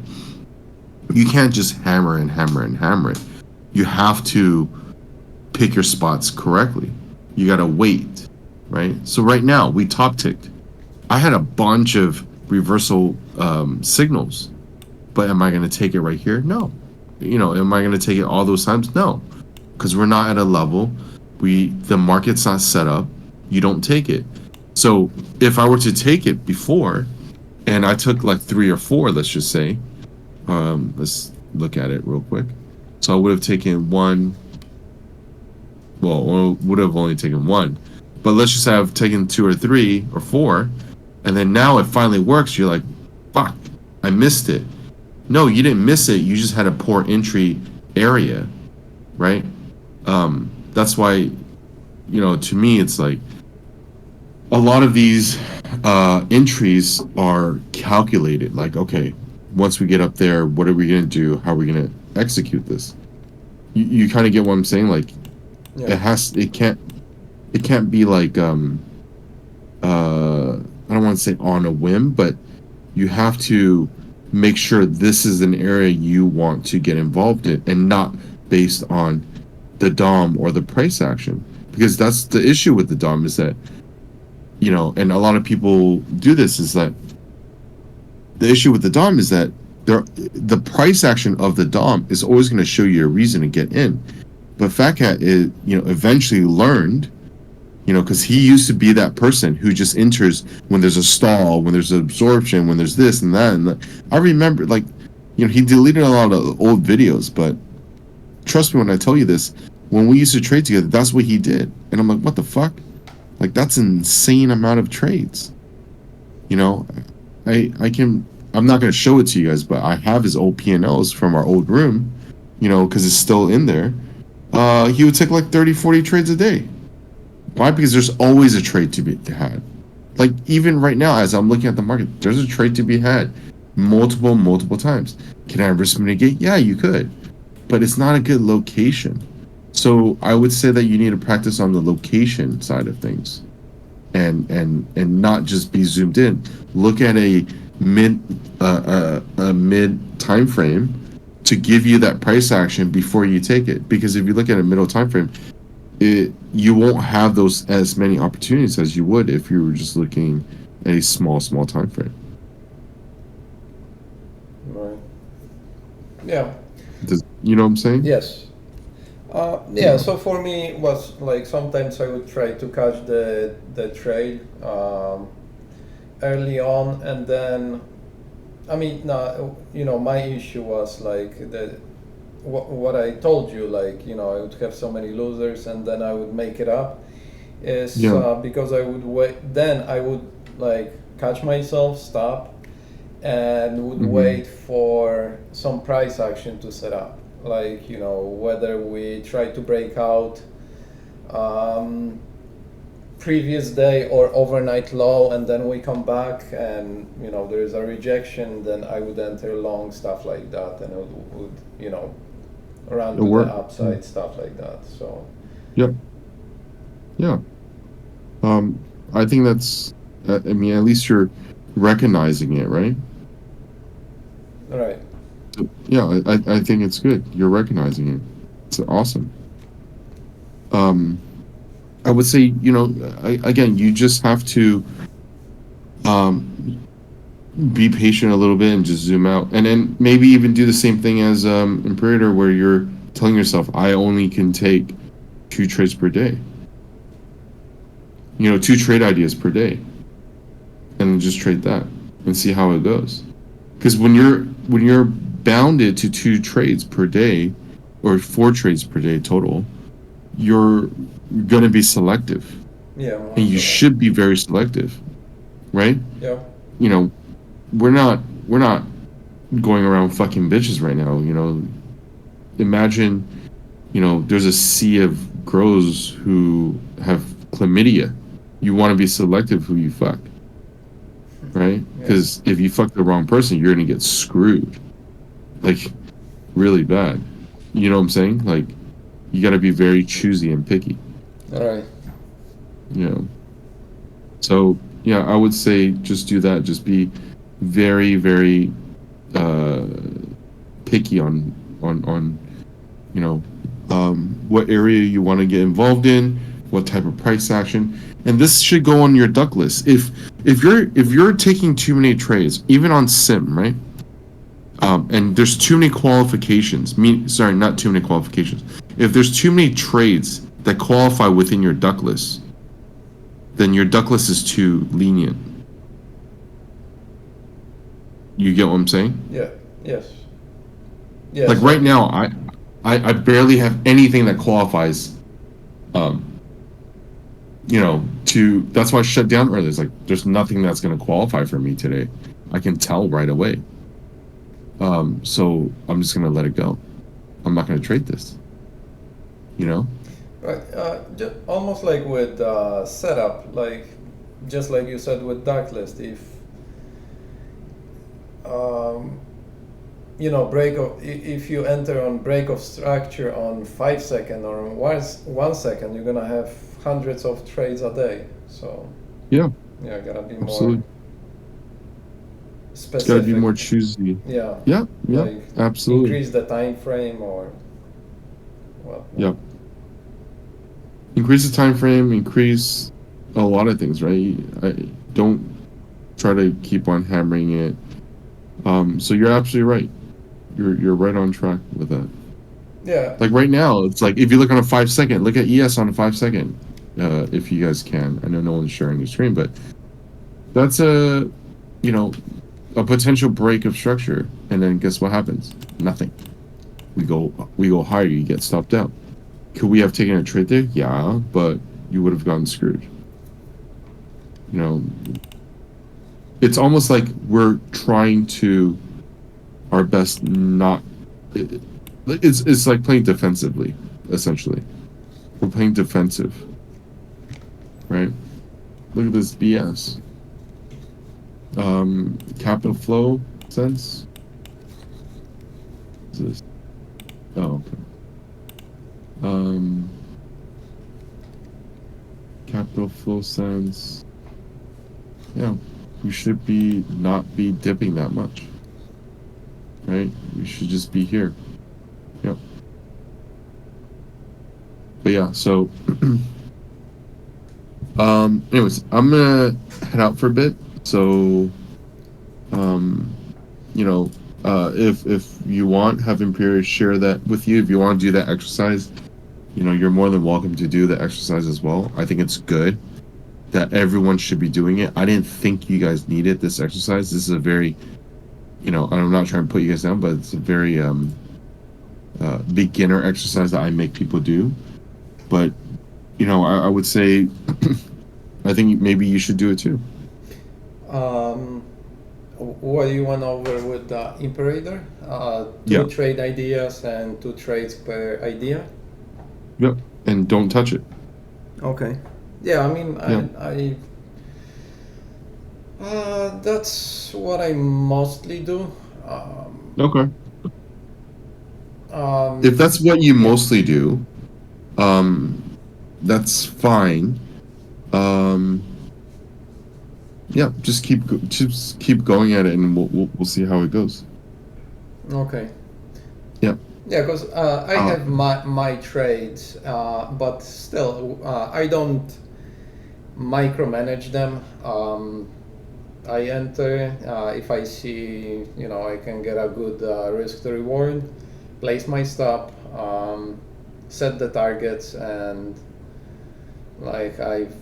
You can't just hammer and hammer and hammer it. You have to pick your spots correctly. You got to wait, right? So right now, we top ticked. I had a bunch of reversal signals, but am I going to take it right here? No. Am I going to take it all those times? No, because we're not at a level. The market's not set up. You don't take it. So if I were to take it before, and I took like 3 or 4, let's just say, let's look at it real quick. So I would have taken 1. Well, would have only taken 1, but let's just say I've taken 2 or 3 or 4, and then now it finally works. You're like, fuck, I missed it. No, you didn't miss it. You just had a poor entry area, right? That's why, to me, it's like a lot of these entries are calculated. Like, okay, once we get up there, what are we going to do? How are we going to execute this? You kind of get what I'm saying? Like, yeah. It can't be like, I don't want to say on a whim, but you have to make sure this is an area you want to get involved in, and not based on the DOM or the price action. Because that's the issue with the DOM, is that, and a lot of people do this, is that the issue with the DOM is that the price action of the DOM is always going to show you a reason to get in. But Fat Cat is, eventually learned, because he used to be that person who just enters when there's a stall, when there's absorption, when there's this and that. And I remember, like, he deleted a lot of old videos, but trust me when I tell you this, when we used to trade together, that's what he did. And I'm like, what the fuck? Like, that's an insane amount of trades. I'm not going to show it to you guys, but I have his old P&Ls from our old room, because it's still in there. He would take like 30, 40 trades a day. Why? Because there's always a trade to be had. Like, even right now, as I'm looking at the market, there's a trade to be had multiple times. Can I risk mitigate? Yeah, you could. But it's not a good location. So I would say that you need to practice on the location side of things, and not just be zoomed in. Look at a mid time frame to give you that price action before you take it. Because if you look at a middle time frame, you won't have those as many opportunities as you would if you were just looking at a small time frame. Right. Yeah. You know what I'm saying? Yes. Yeah. So for me, it was like sometimes I would try to catch the trade early on, and then, I mean, my issue was like what I told you, like, I would have so many losers, and then I would make it up, is because I would wait. Then I would like catch myself, stop, and would wait for some price action to set up. Like, whether we try to break out previous day or overnight low, and then we come back and there is a rejection, then I would enter long, stuff like that, and it would run to the upside, stuff like that. So I think that's at least you're recognizing it, right? So, I think it's good you're recognizing it. It's awesome. I would say, again, you just have to be patient a little bit and just zoom out, and then maybe even do the same thing as Imperator, where you're telling yourself, I only can take 2 trades per day, 2 trade ideas per day, and just trade that and see how it goes. Because when you're bounded to 2 trades per day or 4 trades per day total, you're going to be selective. Yeah. and you should be very selective, right? Yeah. You know, we're not going around fucking bitches right now. You know, imagine, you know, there's a sea of girls who have chlamydia. You want to be selective who you fuck, right? Because if you fuck the wrong person, you're gonna get screwed, like really bad. You know what I'm saying? Like, you got to be very choosy and picky. All right. You know. So yeah, I would say just do that. Just be very, very picky on you know, what area you want to get involved in, what type of price action, and this should go on your duck list. If you're taking too many trades, even on sim, right? And there's too many qualifications. Sorry, not too many qualifications. If there's too many trades that qualify within your duck list, then your duck list is too lenient. You get what I'm saying? Yeah. Yes. Yes. Like right now, I barely have anything that qualifies. You know, that's why I shut down early. It's like there's nothing that's going to qualify for me today. I can tell right away. So I'm just going to let it go. I'm not going to trade this. You know? Right. Just almost like with setup, like just like you said with dark list, if you know, if you enter on break of structure on 5 seconds or 1 second, you're gonna have hundreds of trades a day. So yeah, gotta be absolutely. more specific. It's gotta be more choosy. Yeah. Yeah. Like absolutely. Increase the time frame or what? Yeah. Increase the time frame. Increase a lot of things, right? I don't try to keep on hammering it. So you're absolutely right. You're right on track with that. Yeah. Like right now, it's like if you look on a 5 second, look at ES on a 5 second. If you guys can. I know no one's sharing your screen, but that's a potential break of structure. And then guess what happens? Nothing. We go higher, you get stopped out. Could we have taken a trade there? Yeah, but you would have gotten screwed. You know, it's almost like we're trying to our best not. It's like playing defensively, essentially. We're playing defensive, right? Look at this BS. Capital flow sense. What's this? Oh, okay. Capital flow sense. Yeah, we should not be dipping that much, right? We should just be here. Yep. But yeah, so anyways, I'm gonna head out for a bit. So if you want, have Imperator share that with you. If you want to do that exercise, you're more than welcome to do the exercise as well. I think it's good that everyone should be doing it. I didn't think you guys needed this exercise. This is a very, I'm not trying to put you guys down, but it's a very beginner exercise that I make people do. But, I would say, I think maybe you should do it too. What you went over with the Imperator? Two trade ideas and 2 trades per idea? Yep, and don't touch it. Okay. Yeah, I mean, I that's what I mostly do. Okay. If that's what you mostly do, that's fine. Yeah, just keep going at it, and we'll see how it goes. Okay. Yeah. Yeah, because I have my trades, but still, I don't micromanage them. I enter if I see I can get a good risk to reward, place my stop, set the targets, and like I've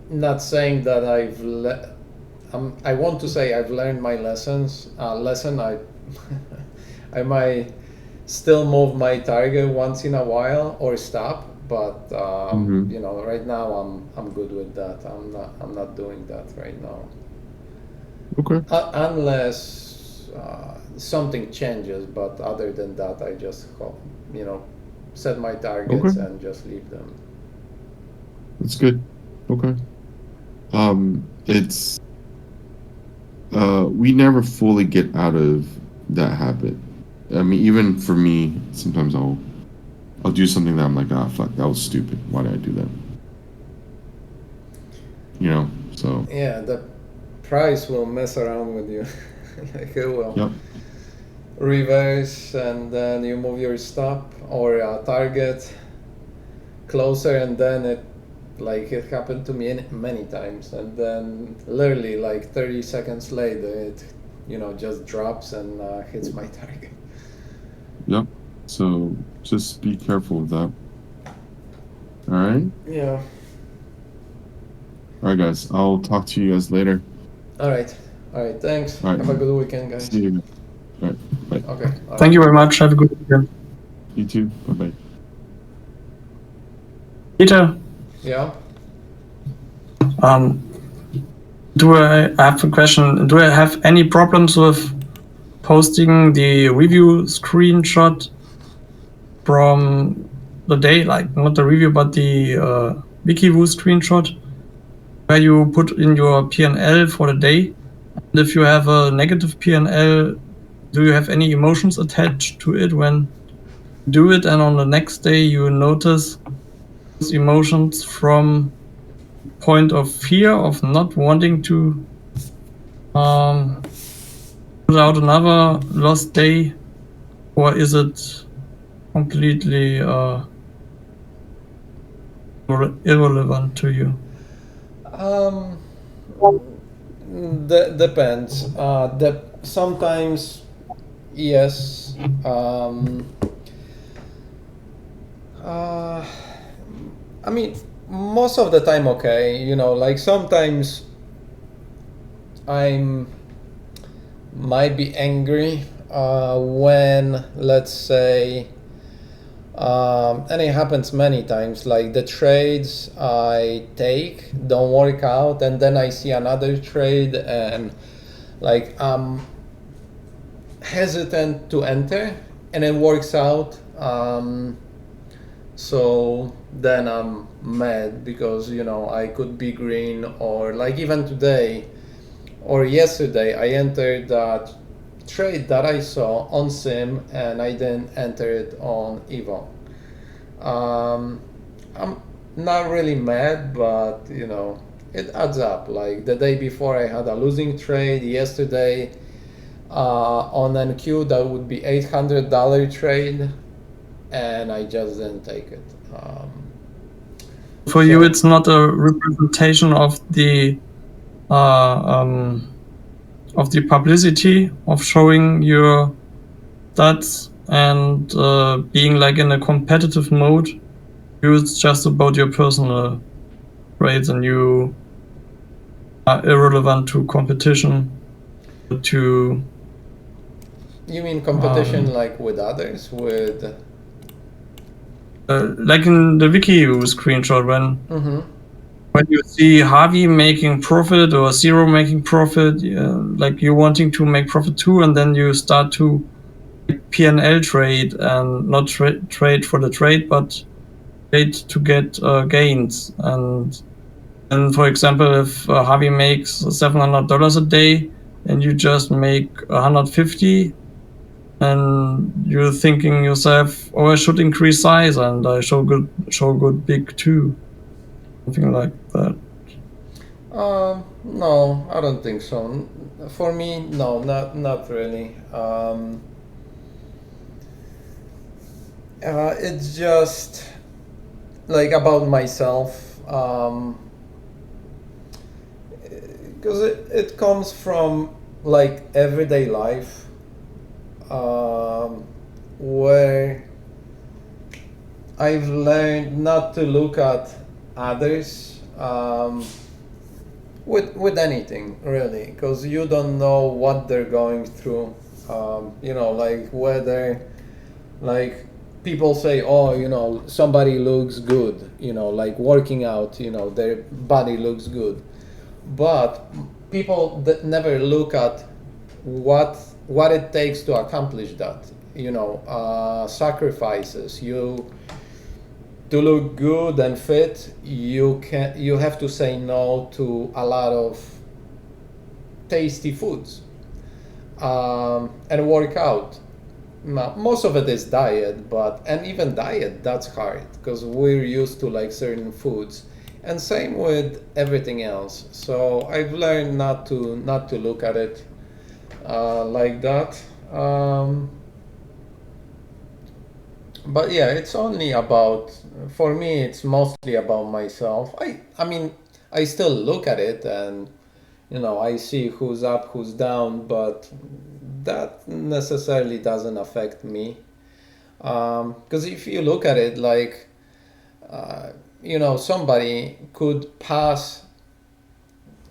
not saying that I want to say I've learned my lesson. I might still move my target once in a while or stop, but you know, right now I'm good with that. I'm not doing that right now. Okay. Unless something changes, but other than that, I just you know, set my targets and just leave them. That's good. Okay. It's we never fully get out of that habit. I mean, even for me, sometimes I'll do something that I'm like, ah, fuck, that was stupid. Why did I do that? You know, so. Yeah, the price will mess around with you. Like it will. Yep. Reverse, and then you move your stop or target closer, and then it happened to me many times, and then literally like 30 seconds later it, you know, just drops and hits my target. Yep. So just be careful of that. All right. Yeah. All right, guys. I'll talk to you guys later. All right. Thanks. All right. Have a good weekend, guys. See you. All right. Bye. Okay. Thank you very much. Have a good weekend. You too. Bye-bye. Peter, Yeah. do I have a question? Do I have any problems with posting the review screenshot from the day, like not the review, but the WikiView screenshot, where you put in your P&L for the day? And if you have a negative P&L, do you have any emotions attached to it when you do it, and on the next day you notice those emotions from point of fear of not wanting to put out another lost day, or is it completely irrelevant to you? Depends. Sometimes yes. I mean, most of the time, okay. You know, like sometimes might be angry when, let's say, and it happens many times, like the trades I take don't work out, and then I see another trade and like I'm hesitant to enter, and it works out. So then I'm mad because, you know, I could be green, or like even today or yesterday I entered that trade that I saw on Sim and I didn't enter it on Eval. I'm not really mad, but you know, it adds up. Like the day before I had a losing trade, yesterday on NQ that would be $800 trade, and I just didn't take it. For you, it's not a representation of the publicity of showing your stats and being like in a competitive mode. It's just about your personal trades, and you are irrelevant to competition. To you mean competition like with others, with like in the WikiView screenshot when you see Harvey making profit or Zero making profit, like you're wanting to make profit too, and then you start to P&L trade and not trade for the trade, but trade to get gains. And for example, if Harvey makes $700 a day and you just make 150, and you're thinking yourself, oh, I should increase size and I show good big too, something like that. No, I don't think so. For me, no, not really. It's just like about myself, because it comes from like everyday life, where I've learned not to look at others with anything really, because you don't know what they're going through. You know, like whether like people say, oh, somebody looks good, like working out, their body looks good, but people that never look at what it takes to accomplish that, sacrifices. To look good and fit, you have to say no to a lot of tasty foods, and work out. Most of it is diet, and even diet, that's hard because we're used to like certain foods, and same with everything else. So I've learned not to look at it like that. But yeah, it's only about, for me, it's mostly about myself. I mean, I still look at it, and I see who's up, who's down, but that necessarily doesn't affect me. Because if you look at it, like, somebody could pass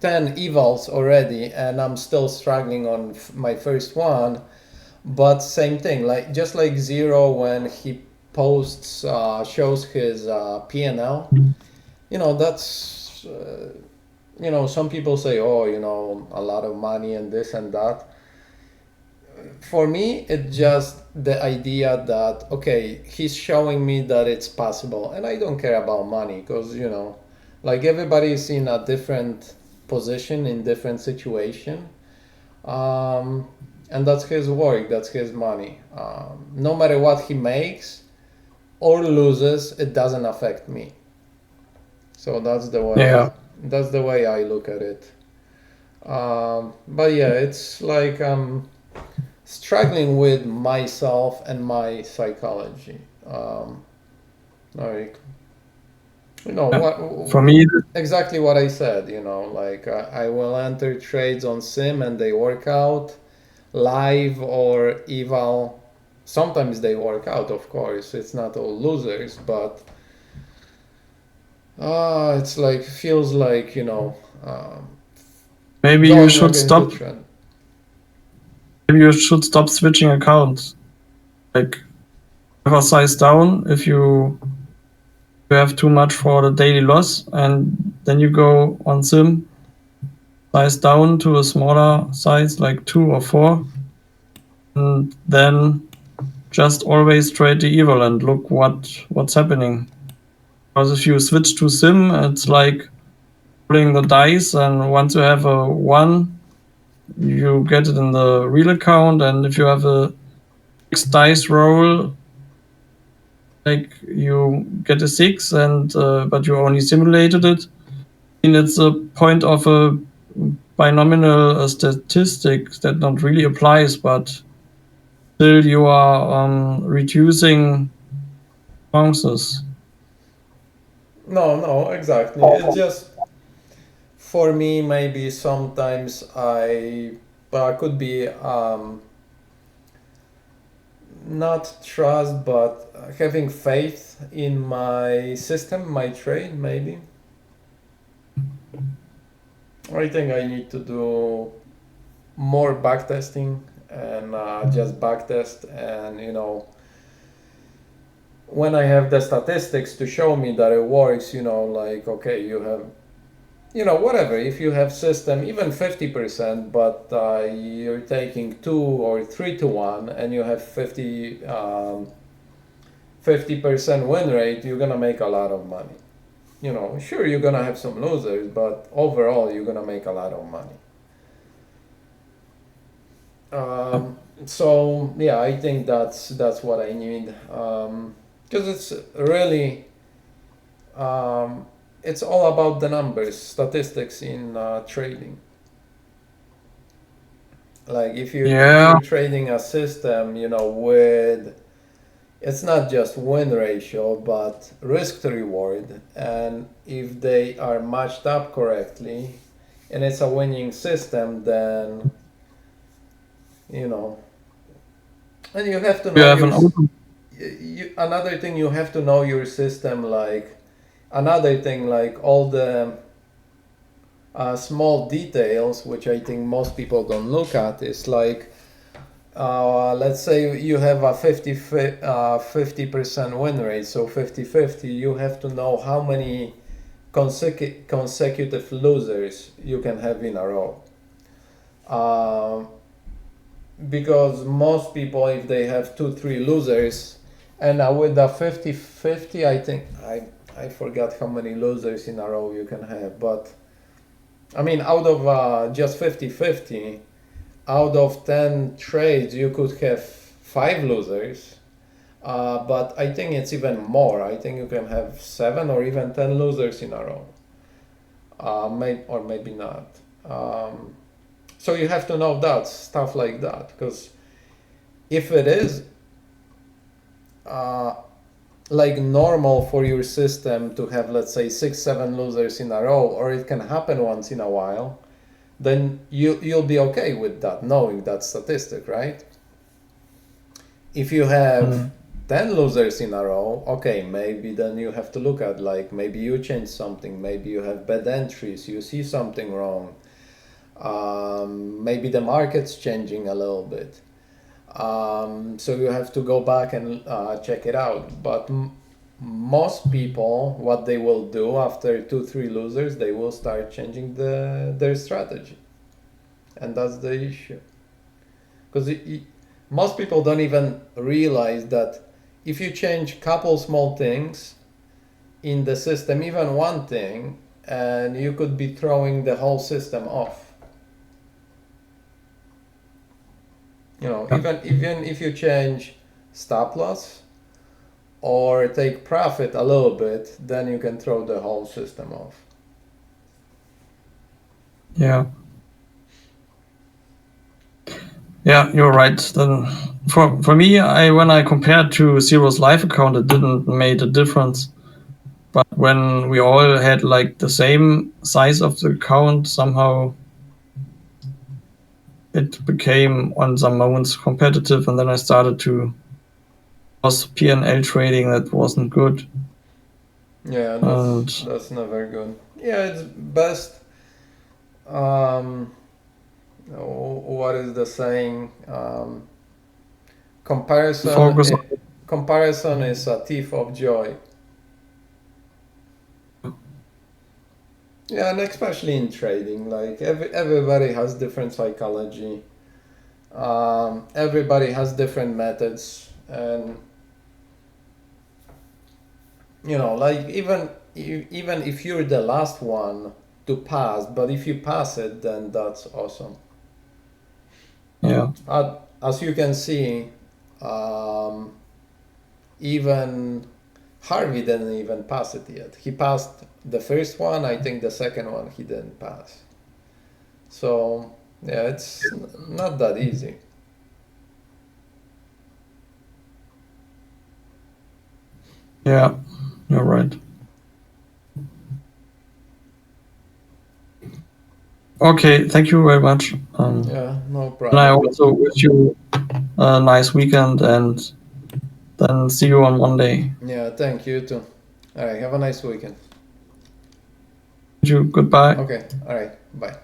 10 evals already, and I'm still struggling on my first one. But same thing, like just like Zero when he posts, shows his P&L, that's, some people say, oh, a lot of money and this and that. For me, it's just the idea that, okay, he's showing me that it's possible, and I don't care about money because, like everybody's in a different position, in different situation. And that's his work, that's his money. No matter what he makes or loses, it doesn't affect me. So that's the way I look at it. But yeah, it's like I'm struggling with myself and my psychology. Like, For me, exactly what I said. Like I will enter trades on sim and they work out. Live or eval, sometimes they work out, of course. It's not all losers, but it's like, feels like, maybe you should stop. Maybe you should stop switching accounts. Like, have a size down if you have too much for the daily loss, and then you go on sim, size down to a smaller size, like 2 or 4, and then just always trade the evil and look what's happening. Because if you switch to sim, it's like rolling the dice, and once you have a 1, you get it in the real account, and if you have a 6 dice roll, like you get a 6, and but you only simulated it. I mean, it's a point of a binomial statistic that not really applies, but still you are reducing chances. No, exactly. It's just, for me, maybe sometimes I could be not trust, but having faith in my system, my trade, maybe. I think I need to do more backtesting and just backtest, and when I have the statistics to show me that it works, like, okay, you have, whatever, if you have system even 50%, but you're taking 2 or 3 to 1, and you have 50% win rate, you're gonna make a lot of money. Sure, you're gonna have some losers, but overall you're gonna make a lot of money. So yeah, I think that's what I need, because it's really, it's all about the numbers, statistics in trading. Like if you're trading a system, with, it's not just win ratio, but risk to reward. And if they are matched up correctly, and it's a winning system, then, and you have to know another thing, you have to know your system. Like another thing, like all the small details, which I think most people don't look at, is like let's say you have a 50% win rate, so 50-50, you have to know how many consecutive losers you can have in a row. Because most people, if they have 2-3 losers, and with a 50-50, I think I forgot how many losers in a row you can have, but I mean, out of just 50-50, out of 10 trades, you could have 5 losers. But I think it's even more. I think you can have 7 or even 10 losers in a row. Or maybe not. So you have to know that, stuff like that. Because if it is like normal for your system to have, let's say, 6-7 losers in a row, or it can happen once in a while, then you'll be okay with that, knowing that statistic, right? If you have 10 losers in a row, okay, maybe then you have to look at, like, maybe you change something, maybe you have bad entries, you see something wrong, maybe the market's changing a little bit. So you have to go back and check it out. But most people, what they will do after 2-3 losers, they will start changing their strategy, and that's the issue. Because most people don't even realize that if you change couple small things in the system, even one thing, and you could be throwing the whole system off. You know, even if you change stop loss or take profit a little bit, then you can throw the whole system off. Yeah. Yeah, you're right. Then for me, when I compared to Zero's live account, it didn't make a difference. But when we all had like the same size of the account, somehow it became on some moments competitive, and then I started to was P&L trading that wasn't good. Yeah, that's never good. Yeah, it's best. What is the saying? Comparison is a thief of joy. Yeah, and especially in trading, like everybody has different psychology. Everybody has different methods, and you know, like even if you're the last one to pass, but if you pass it, then that's awesome. Yeah. As you can see, even Harvey didn't even pass it yet. He passed the first one. I think the second one he didn't pass. So yeah, it's not that easy. Yeah, you're right. Okay, thank you very much. Yeah, no problem. And I also wish you a nice weekend, and then see you on Monday. Yeah, thank you too. All right, have a nice weekend. Thank you. Goodbye. Okay, all right, bye.